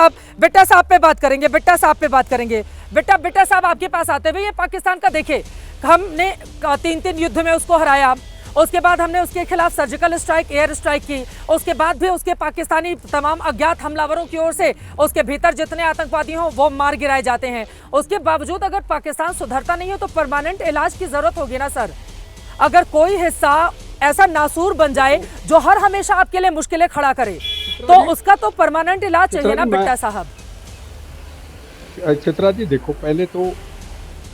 साहब पे बात करेंगे, बिट्टा साहब पे बात करेंगे। बिट्टा साहब आपके पास आते हुए, ये पाकिस्तान का देखे, हमने 3 युद्ध में उसको हराया, उसके बाद हमने उसके खिलाफ सर्जिकल स्ट्राइक, एयर स्ट्राइक की, उसके बाद भी उसके पाकिस्तानी तमाम अज्ञात हमलावरों की ओर से उसके भीतर जितने आतंकवादी हों वो मार गिराए जाते हैं। उसके बावजूद अगर पाकिस्तान सुधरता नहीं हो तो परमानेंट इलाज की जरूरत होगी ना सर। अगर कोई हिस्सा ऐसा नासूर बन जाए जो हर हमेशा आपके लिए मुश्किलें खड़ा करे, तो उसका तो परमानेंट इलाज चाहिए ना बिट्टा साहब। चित्रा जी देखो, पहले तो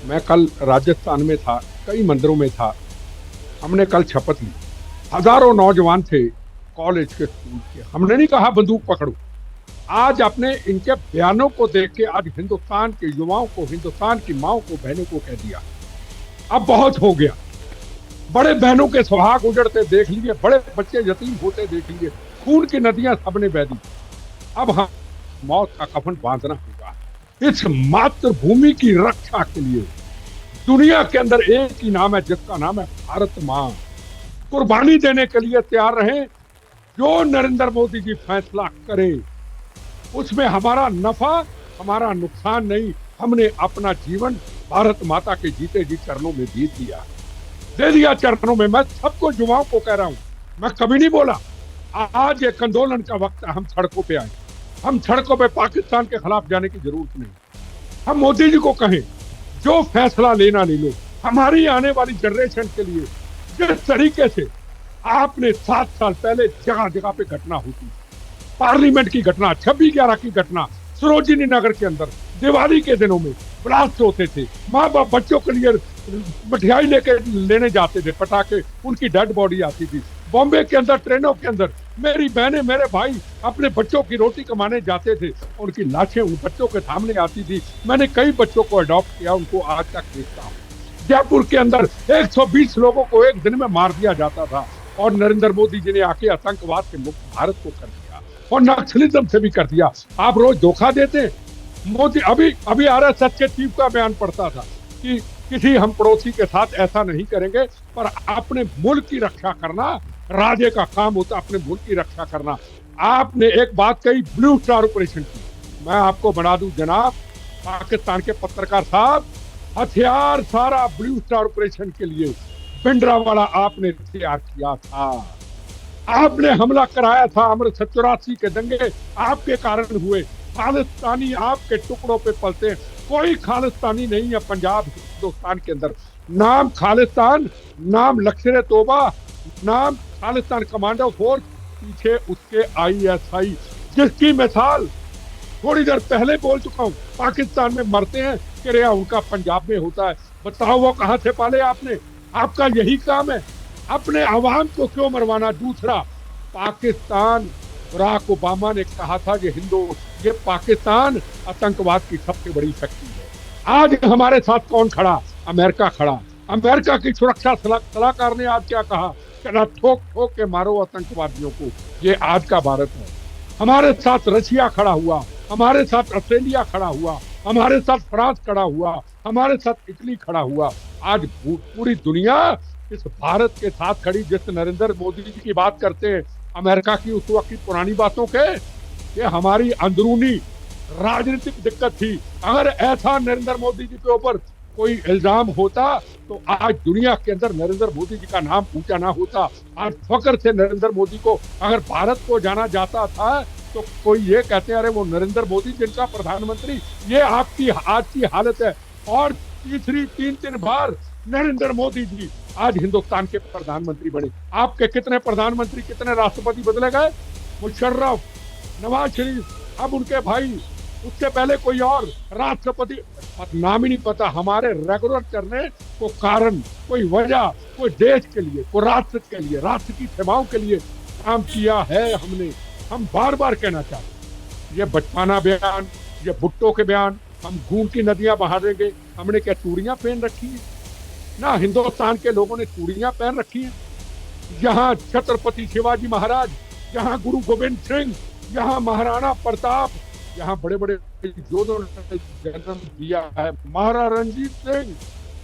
मैं कल राजस्थान में था, कई मंदिरों में था, हमने कल शपथ ली, हजारों नौजवान थे कॉलेज के, स्कूल के, हमने नहीं कहा बंदूक पकड़ो। आज अपने इनके बयानों को देख के आज हिंदुस्तान के युवाओं को, हिंदुस्तान की माओ को, बहनों को कह दिया अब बहुत हो गया। बड़े बहनों के सुहाग उजड़ते देख लिए, बड़े बच्चे यतीम होते देख लिए, खून की नदियां सबने बह दी। अब हम मौत का कफन बांधना होगा इस मातृभूमि की रक्षा के लिए। दुनिया के अंदर एक ही नाम है जिसका नाम है भारत मां। कुर्बानी देने के लिए तैयार रहे। जो नरेंद्र मोदी जी फैसला करे उसमें हमारा नफा, हमारा नुकसान नहीं। हमने अपना जीवन भारत माता के जीते जी चरणों में दे दिया चरणों में। मैं सबको युवाओं को कह रहा हूं, मैं कभी नहीं बोला आज एक आंदोलन का वक्त है, हम सड़कों पे आए। हम सड़कों पे पाकिस्तान के खिलाफ जाने की जरूरत नहीं। हम मोदी जी को कहें जो फैसला लेना ले लो, हमारी आने वाली जनरेशन के लिए। जिस तरीके से आपने 7 साल पहले जगह जगह पे घटना होती, पार्लियामेंट की घटना, 26/11 की घटना, सरोजिनी नगर के अंदर दिवाली के दिनों में ब्लास्ट होते थे, माँ बाप बच्चों के लिए मिठाई लेने जाते थे, पटाखे, उनकी डेड बॉडी आती थी। बॉम्बे के अंदर ट्रेनों के अंदर मेरी बहनें, मेरे भाई अपने बच्चों की रोटी कमाने जाते थे, उनकी लाशें उन बच्चों के सामने आती थी। मैंने कई बच्चों को अडॉप्ट किया, उनको आज तक देखता हूँ। जयपुर के अंदर 120 लोगों को एक दिन में मार दिया जाता था, और नरेंद्र मोदी जी ने आके आतंकवाद से मुक्त भारत को कर दिया और नक्सलिज्म से भी कर दिया। आप रोज धोखा देते हैं। मोदी अभी RSS के चीफ का बयान पढ़ता था कि किसी हम पड़ोसी के साथ ऐसा नहीं करेंगे, पर अपने मुल्क की रक्षा करना राजे का काम होता, अपने मुल्क की रक्षा करना। आपने एक बात कही, ब्लू स्टार ऑपरेशन की। मैं आपको बना दूं जनाब, पाकिस्तान के पत्रकार साहब, हथियार सारा ब्लू स्टार ऑपरेशन के लिए भिंडरावाला आपने तैयार किया था। आपने हमला कराया था, अमृतसर 84 के दंगे आपके कारण हुए। खालिस्तानी आपके टुकड़ों पे पलते हैं। कोई खालिस्तानी नहीं है पंजाब हिंदुस्तान के अंदर। नाम खालिस्तान, नाम लश्कर तोबा, नाम खालिस्तान कमांडो फोर्स, पीछे उसके ISI, जिसकी मिसाल थोड़ी देर पहले बोल चुका हूँ। पाकिस्तान में मरते हैं, किरिया उनका पंजाब में होता है। बताओ वो कहाँ से पाले आपने? आपका यही काम है, अपने आवाम को क्यों मरवाना? दूसरा, पाकिस्तान, बराक ओबामा ने कहा था ये पाकिस्तान आतंकवाद की सबसे बड़ी शक्ति है। आज हमारे साथ कौन खड़ा? अमेरिका खड़ा। अमेरिका की सुरक्षा सलाहकार ने आज क्या कहा? कहना ठोक ठोक के मारो आतंकवादियों को। ये आज का भारत है। हमारे साथ रशिया खड़ा हुआ, हमारे साथ ऑस्ट्रेलिया खड़ा हुआ, हमारे साथ फ्रांस खड़ा हुआ, हमारे साथ इटली खड़ा हुआ। आज पूरी दुनिया इस भारत के साथ खड़ी। जिस नरेंद्र मोदी जी की बात करते हैं, अमेरिका की उस वक्त की पुरानी बातों के, ये हमारी अंदरूनी राजनीतिक दिक्कत थी। अगर ऐसा नरेंद्र मोदी जी के ऊपर कोई इल्जाम होता तो आज दुनिया के अंदर नरेंद्र मोदी जी का नाम ऊंचा ना होता। आज फख्र से नरेंद्र मोदी को अगर भारत को जाना जाता था तो कोई ये कहते हैं अरे वो नरेंद्र मोदी जिनका प्रधानमंत्री। ये आपकी आज की हालत है। और तीन बार नरेंद्र मोदी जी आज हिंदुस्तान के प्रधानमंत्री बने। आपके कितने प्रधानमंत्री, कितने राष्ट्रपति बदले गए? मुशर्रफ, नवाज शरीफ, अब उनके भाई, उससे पहले कोई और राष्ट्रपति, नाम ही नहीं पता। हमारे रेगुलर करने को कारण, कोई वजह, कोई देश के लिए, कोई राष्ट्र के लिए, राष्ट्र की सेवाओं के लिए काम किया है हमने। हम बार बार कहना चाहते, ये बचपना बयान, ये भुट्टो के बयान, हम खून की नदियां बहा देंगे। हमने क्या चूड़ियां पहन रखी है? ना हिंदुस्तान के लोगों ने चूड़ियां पहन रखी हैं। जहां छत्रपति शिवाजी महाराज, जहां गुरु गोविंद सिंह, यहाँ महाराणा प्रताप, यहाँ बड़े बड़े योधों ने जन्म दिया है। महाराणा रंजीत सिंह,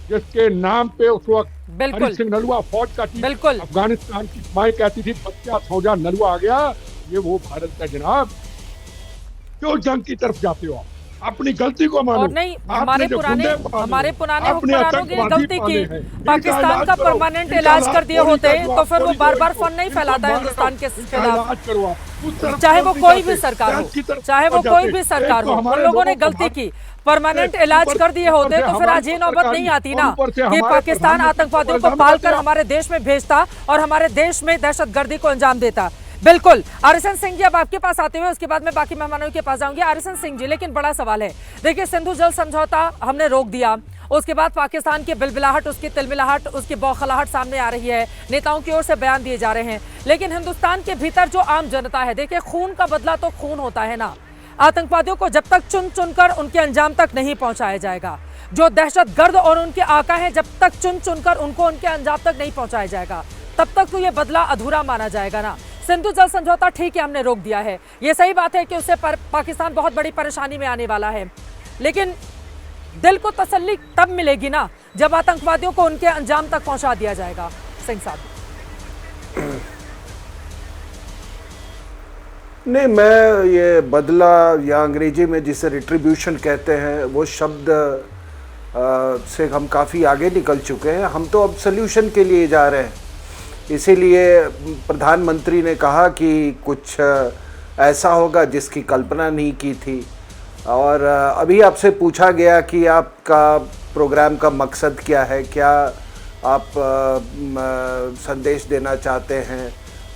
जिसके नाम पे उस वक्त हरि सिंह नलवा फौज का चीफ अफगानिस्तान की माए कहती थी बच्चा सौजा नलवा आ गया, ये वो भारत का जनाब। क्यों जंग की तरफ जाते हो आप? अपनी गलती को मानो। और नहीं, हमारे पुराने हुक्मरानों की गलती की। पाकिस्तान का परमानेंट इलाज कर दिए होते तो फिर वो बार बार फन नहीं फैलाता है हिंदुस्तान के खिलाफ, चाहे वो कोई भी सरकार हो, चाहे वो कोई भी सरकार हो। उन लोगों ने गलती की, परमानेंट इलाज कर दिए होते तो फिर आज ये नौबत नहीं आती ना कि पाकिस्तान आतंकवादियों को पालकर हमारे देश में भेजता और हमारे देश में दहशतगर्दी को अंजाम देता। बिल्कुल। आरएसएन सिंह जी, अब आपके पास आते हुए उसके बाद मैं बाकी मेहमानों के पास जाऊंगी। आरएसएन सिंह जी, लेकिन बड़ा सवाल है, देखिए सिंधु जल समझौता हमने रोक दिया, उसके बाद पाकिस्तान की बिलबिलाहट, उसकी तिलमिलाहट, उसकी बौखलाहट सामने आ रही है, नेताओं की ओर से बयान दिए जा रहे हैं, लेकिन हिंदुस्तान के भीतर जो आम जनता है, देखिए खून का बदला तो खून होता है ना। आतंकवादियों को जब तक चुन चुनकर उनके अंजाम तक नहीं पहुंचाया जाएगा, जो दहशतगर्द और उनके आका हैं जब तक चुन चुनकर उनको उनके अंजाम तक नहीं पहुंचाया जाएगा, तब तक तो ये बदला अधूरा माना जाएगा ना। सिंधु जल समझौता ठीक है, हमने रोक दिया है, ये सही बात है कि उससे पाकिस्तान बहुत बड़ी परेशानी में आने वाला है, लेकिन दिल को तसल्ली तब मिलेगी ना जब आतंकवादियों को उनके अंजाम तक पहुंचा दिया जाएगा। सिंह साहब। नहीं, मैं ये बदला या अंग्रेजी में जिसे रिट्रीब्यूशन कहते हैं वो शब्द से हम काफ़ी आगे निकल चुके हैं। हम तो अब सल्यूशन के लिए जा रहे हैं। इसीलिए प्रधानमंत्री ने कहा कि कुछ ऐसा होगा जिसकी कल्पना नहीं की थी, और अभी आपसे पूछा गया कि आपका प्रोग्राम का मकसद क्या है, क्या आप संदेश देना चाहते हैं,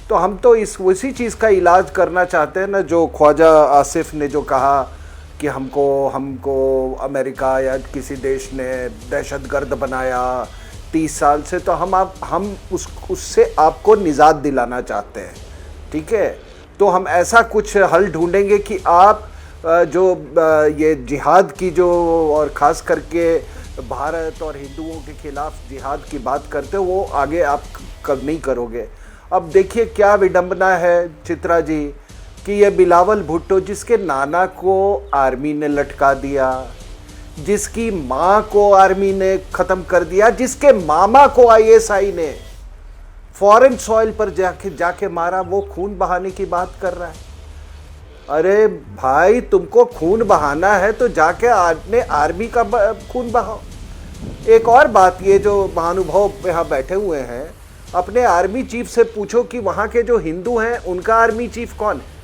तो हम तो उसी चीज़ का इलाज करना चाहते हैं ना, जो ख्वाजा आसिफ ने जो कहा कि हमको अमेरिका या किसी देश ने दहशतगर्द बनाया 30 साल से, तो हम उससे आपको निजात दिलाना चाहते हैं। ठीक है, तो हम ऐसा कुछ हल ढूंढेंगे कि आप जो ये जिहाद की जो, और ख़ास करके भारत और हिंदुओं के खिलाफ जिहाद की बात करते हो, वो आगे आप कब नहीं करोगे। अब देखिए क्या विडंबना है चित्रा जी कि ये बिलावल भुट्टो, जिसके नाना को आर्मी ने लटका दिया, जिसकी माँ को आर्मी ने ख़त्म कर दिया, जिसके मामा को आईएसआई ने फॉरेन सॉइल पर जाके मारा, वो खून बहाने की बात कर रहा है। अरे भाई, तुमको खून बहाना है तो जाके अपने आर्मी का खून बहाओ। एक और बात, ये जो महानुभाव यहाँ बैठे हुए हैं, अपने आर्मी चीफ से पूछो कि वहाँ के जो हिंदू हैं उनका आर्मी चीफ कौन है,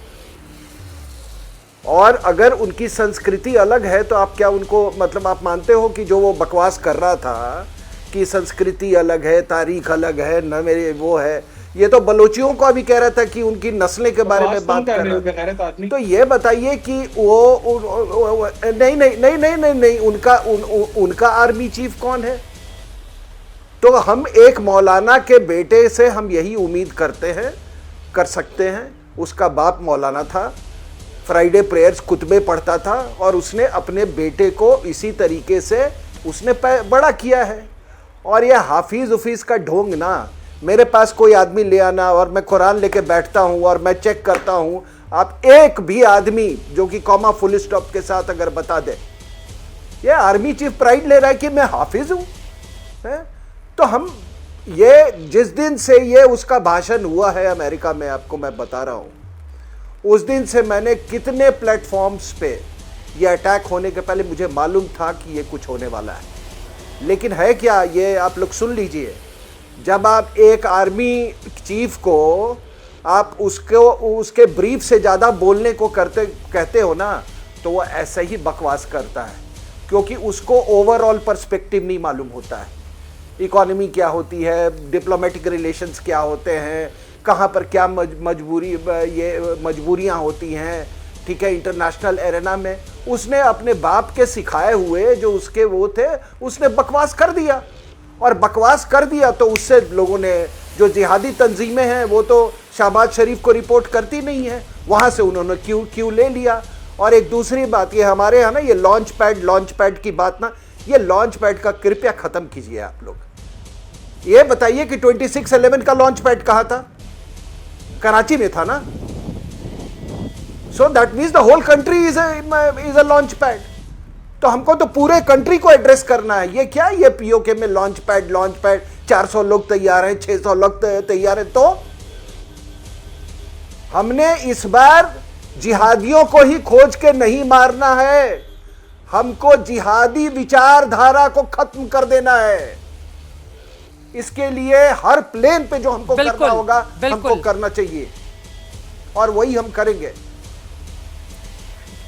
और अगर उनकी संस्कृति अलग है तो आप क्या उनको, मतलब आप मानते हो कि जो वो बकवास कर रहा था कि संस्कृति अलग है, तारीख अलग है, न मेरे वो है, ये तो बलोचियों को भी कह रहा था कि उनकी नस्लें के बारे में बात कर रहा था। तो ये बताइए कि वो नहीं, उनका आर्मी चीफ कौन है। तो हम एक मौलाना के बेटे से हम यही उम्मीद करते हैं, कर सकते हैं। उसका बाप मौलाना था, फ्राइडे प्रेयर्स खुतबे पढ़ता था, और उसने अपने बेटे को इसी तरीके से उसने बड़ा किया है। और ये हाफिज उफीज का ढोंग ना, मेरे पास कोई आदमी ले आना और मैं कुरान लेके बैठता हूँ और मैं चेक करता हूँ, आप एक भी आदमी जो कि कॉमा फुल स्टॉप के साथ अगर बता दे, ये आर्मी चीफ प्राइड ले रहा है कि मैं हाफिज हूँ। तो हम ये जिस दिन से ये उसका भाषण हुआ है अमेरिका में, आपको मैं बता रहा हूँ, उस दिन से मैंने कितने प्लेटफॉर्म्स पे ये अटैक होने के पहले मुझे मालूम था कि ये कुछ होने वाला है। लेकिन है क्या, ये आप लोग सुन लीजिए, जब आप एक आर्मी चीफ को आप उसके ब्रीफ से ज़्यादा बोलने को कहते हो ना, तो वो ऐसे ही बकवास करता है, क्योंकि उसको ओवरऑल पर्सपेक्टिव नहीं मालूम होता है। इकोनॉमी क्या होती है, डिप्लोमेटिक रिलेशंस क्या होते हैं, कहाँ पर क्या मजबूरियाँ होती हैं, ठीक है, इंटरनेशनल एरेना में। उसने अपने बाप के सिखाए हुए जो उसके वो थे, उसने बकवास कर दिया, और बकवास कर दिया तो उससे लोगों ने, जो जिहादी तंजीमें हैं वो तो शहबाज शरीफ को रिपोर्ट करती नहीं है, वहाँ से उन्होंने क्यों ले लिया। और एक दूसरी बात, ये हमारे यहाँ ना ये लॉन्च पैड की बात ना, ये लॉन्च पैड का कृपया ख़त्म कीजिए आप लोग। ये बताइए कि 26/11 का लॉन्च पैड कहाँ था? कराची में था ना। So that means the whole country is a launch pad. तो हमको तो पूरे कंट्री को एड्रेस करना है। ये क्या, ये पीओके में लॉन्च पैड 400 लोग तैयार हैं, 600 लोग तैयार हैं। तो हमने इस बार जिहादियों को ही खोज के नहीं मारना है, हमको जिहादी विचारधारा को खत्म कर देना है। इसके लिए हर प्लेन पे जो हमको करना होगा हमको करना चाहिए, और वही हम करेंगे।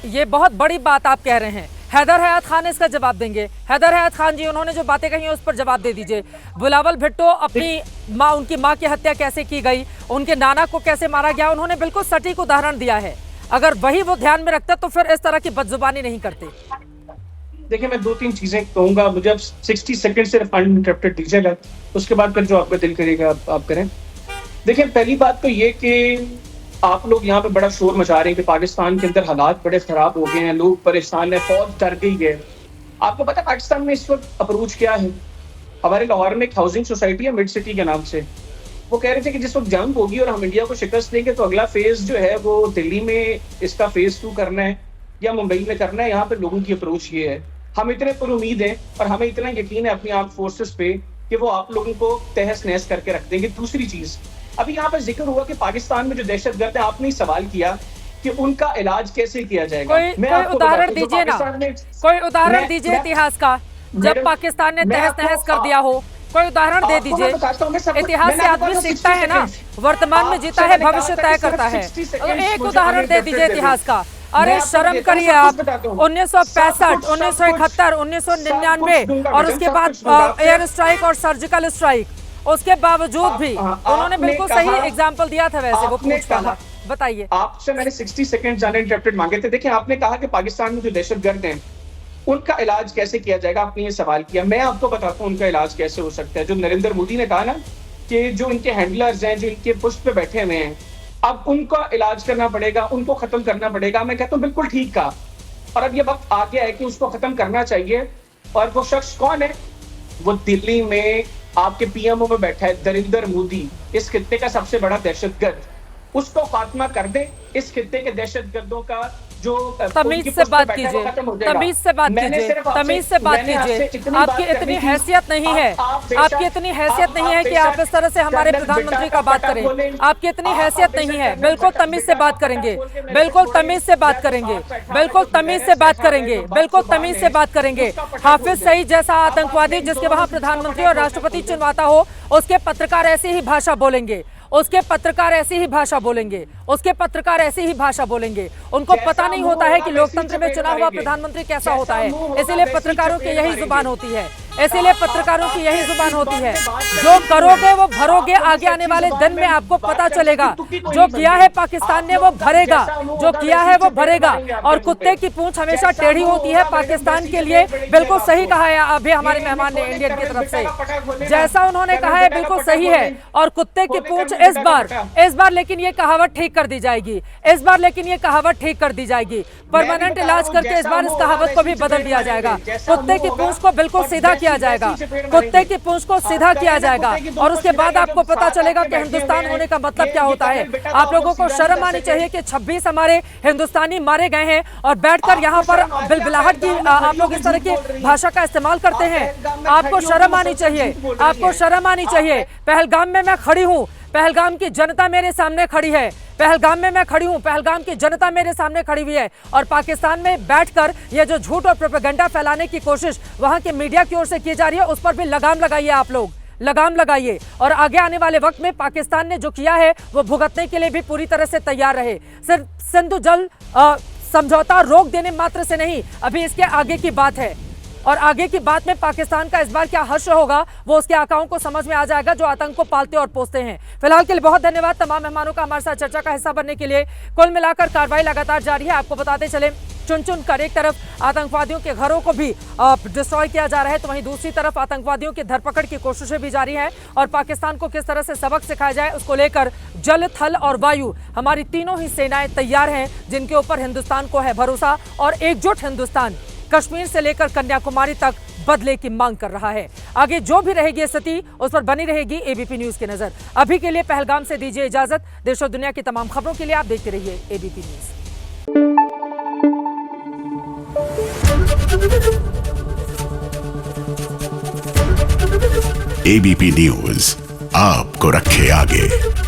ये बहुत बड़ी बात आप कह रहे हैं। हैदर हयात खान इसका जवाब देंगे। हैदर हयात खान जी, उन्होंने जो बातें कही हैं उस पर जवाब दे दीजिए। बिलावल भुट्टो अपनी माँ, उनकी माँ की हत्या कैसे की गई, उनके नाना को कैसे मारा गया, उन्होंने बिल्कुल सटीक उदाहरण दिया है। अगर वही वो ध्यान में रखते तो फिर इस तरह की बदजुबानी नहीं करते। देखिए, मैं 2-3 चीजें कहूंगा, मुझे अब 60 सेकंड सिर्फ अनइंटरप्टेड दीजिएगा, उसके बाद फिर जो आपका दिल करेगा आप करें। देखिए, पहली बात तो ये कि आप लोग यहाँ पे बड़ा शोर मचा रहे हैं कि पाकिस्तान के अंदर हालात बड़े खराब हो गए हैं, लोग परेशान है, फौज डर गई है। आपको पता है पाकिस्तान में इस वक्त अप्रोच क्या है? हमारे लाहौर में एक हाउसिंग सोसाइटी है मिड सिटी के नाम से, वो कह रहे थे कि जिस वक्त जंग होगी और हम इंडिया को शिकस्त देंगे तो अगला फेज जो है वो दिल्ली में इसका फेज 2 करना है या मुंबई में करना है। यहाँ पे लोगों की अप्रोच ये है। हम इतने पर उम्मीद हैं और हमें इतना यकीन है अपनी आर्म्ड फोर्सेस पे कि वो आप लोगों को तहस नहस करके रख देंगे। दूसरी चीज, अभी यहाँ पर जिक्र हुआ कि पाकिस्तान में जो दहशतगर्द है, आपने सवाल किया कि उनका इलाज कैसे किया जाएगा। कोई उदाहरण दीजिए ना, कोई उदाहरण दीजिए इतिहास का, जब पाकिस्तान ने तहस नहस कर दिया हो, कोई उदाहरण दे दीजिए। इतिहास से आदमी सीखता है ना, वर्तमान में जीता है भविष्य तय करता है। एक उदाहरण दे दीजिए इतिहास का। अरे शर्म करिए आप। 1965, 1971, 1999 और उसके बाद एयर स्ट्राइक और सर्जिकल स्ट्राइक, उसके बावजूद भी उन्होंने बिल्कुल सही एग्जाम्पल दिया था। वैसे वो पूछ वाला, बताइए। आपसे मैंने 60 सेकंड अनइंटरप्टेड मांगे थे। देखिए, आपने कहा कि पाकिस्तान में जो दहशतगर्द हैं उनका इलाज कैसे किया जाएगा, आपने ये सवाल किया। मैं आपको बताता हूँ उनका इलाज कैसे हो सकता है। जो नरेंद्र मोदी ने कहा ना कि जो इनके हैंडलर्स हैं, जो इनके पुष्ट पे बैठे हुए हैं, अब उनका इलाज करना पड़ेगा, उनको खत्म करना पड़ेगा। मैं कहता हूँ बिल्कुल ठीक कहा, और अब ये वक्त आ गया है कि उसको खत्म करना चाहिए। और वो शख्स कौन है? वो दिल्ली में आपके पीएमओ में बैठा है नरेंद्र मोदी, इस खित्ते का सबसे बड़ा दहशतगर्द। उसको खात्मा कर दे। इस खित्ते के दहशतगर्दों का जो तमीज से बात कीजिए, तमीज से बात कीजिए, तमीज से बात कीजिए। आपकी इतनी हैसियत नहीं है, आपकी इतनी हैसियत नहीं है कि आप इस तरह से हमारे प्रधानमंत्री का बात करें। आपकी इतनी हैसियत नहीं है। बिल्कुल तमीज से बात करेंगे, बिल्कुल तमीज से बात करेंगे, बिल्कुल तमीज से बात करेंगे, बिल्कुल तमीज से बात करेंगे। हाफिज सईद जैसा आतंकवादी जिसके वहां प्रधानमंत्री और राष्ट्रपति चुनवाता हो, उसके पत्रकार ऐसी ही भाषा बोलेंगे, उसके पत्रकार ऐसी ही भाषा बोलेंगे, उसके पत्रकार ऐसी ही भाषा बोलेंगे। उनको पता नहीं होता है कि लोकतंत्र में चुना हुआ प्रधानमंत्री कैसा होता है, इसीलिए पत्रकारों की यही जुबान होती है, इसीलिए पत्रकारों की यही जुबान होती है। जो करोगे वो भरोगे, आगे आने वाले दिन में आपको पता चलेगा। जो किया है पाकिस्तान ने वो भरेगा, जो किया है वो भरेगा। और कुत्ते की पूंछ हमेशा टेढ़ी होती है पाकिस्तान के लिए। बिल्कुल सही कहा है अभी हमारे मेहमान ने इंडियन की तरफ से, जैसा उन्होंने कहा है बिल्कुल सही है। और कुत्ते की पूंछ इस बार लेकिन ये कहावत ठीक कर दी जाएगी, इस बार लेकिन ये कहावत ठीक कर दी जाएगी। परमानेंट इलाज करके इस बार इस कहावत को भी बदल दिया जाएगा। कुत्ते की पूंछ को बिल्कुल सीधा किया जाएगा, कुत्ते की पूंछ को सीधा किया जाएगा। और उसके बाद आपको पता चलेगा कि हिंदुस्तान होने का मतलब क्या होता है। आप लोगों को शर्म आनी चाहिए कि 26 हमारे हिंदुस्तानी मारे गए हैं और बैठकर यहाँ पर बिलबिलाहट की आप लोग इस तरह की भाषा का इस्तेमाल करते हैं। आपको शर्म आनी चाहिए, आपको शर्म आनी चाहिए। पहलगाम में मैं खड़ी हूँ, पहलगाम की जनता मेरे सामने खड़ी है, पहलगाम में मैं खड़ी हूँ, पहलगाम की जनता मेरे सामने खड़ी हुई है। और पाकिस्तान में बैठकर ये जो झूठ और प्रोपेगेंडा फैलाने की कोशिश वहाँ के मीडिया की ओर से की जा रही है, उस पर भी लगाम लगाइए, आप लोग लगाम लगाइए। और आगे आने वाले वक्त में पाकिस्तान ने जो किया है वो भुगतने के लिए भी पूरी तरह से तैयार रहे। सिर्फ सिंधु जल समझौता रोक देने मात्र से नहीं, अभी इसके आगे की बात है। और आगे की बात में पाकिस्तान का इस बार क्या हश्र होगा वो उसके आकाओं को समझ में आ जाएगा, जो आतंक को पालते और पोसते हैं। फिलहाल के लिए बहुत धन्यवाद तमाम मेहमानों का हमारे साथ चर्चा का हिस्सा बनने के लिए। कुल मिलाकर कार्रवाई लगातार जारी है। आपको बताते चले, चुन चुन कर एक तरफ आतंकवादियों के घरों को भी डिस्ट्रॉय किया जा रहा है, तो वहीं दूसरी तरफ आतंकवादियों की धरपकड़ की कोशिशें भी जारी है। और पाकिस्तान को किस तरह से सबक सिखाया जाए उसको लेकर जल, थल और वायु हमारी तीनों ही सेनाएं तैयार हैं, जिनके ऊपर हिंदुस्तान को है भरोसा। और एकजुट हिंदुस्तान कश्मीर से लेकर कन्याकुमारी तक बदले की मांग कर रहा है। आगे जो भी रहेगी स्थिति उस पर बनी रहेगी एबीपी न्यूज की नजर। अभी के लिए पहलगाम से दीजिए इजाजत। देश और दुनिया की तमाम खबरों के लिए आप देखते रहिए एबीपी न्यूज। एबीपी न्यूज आपको रखे आगे।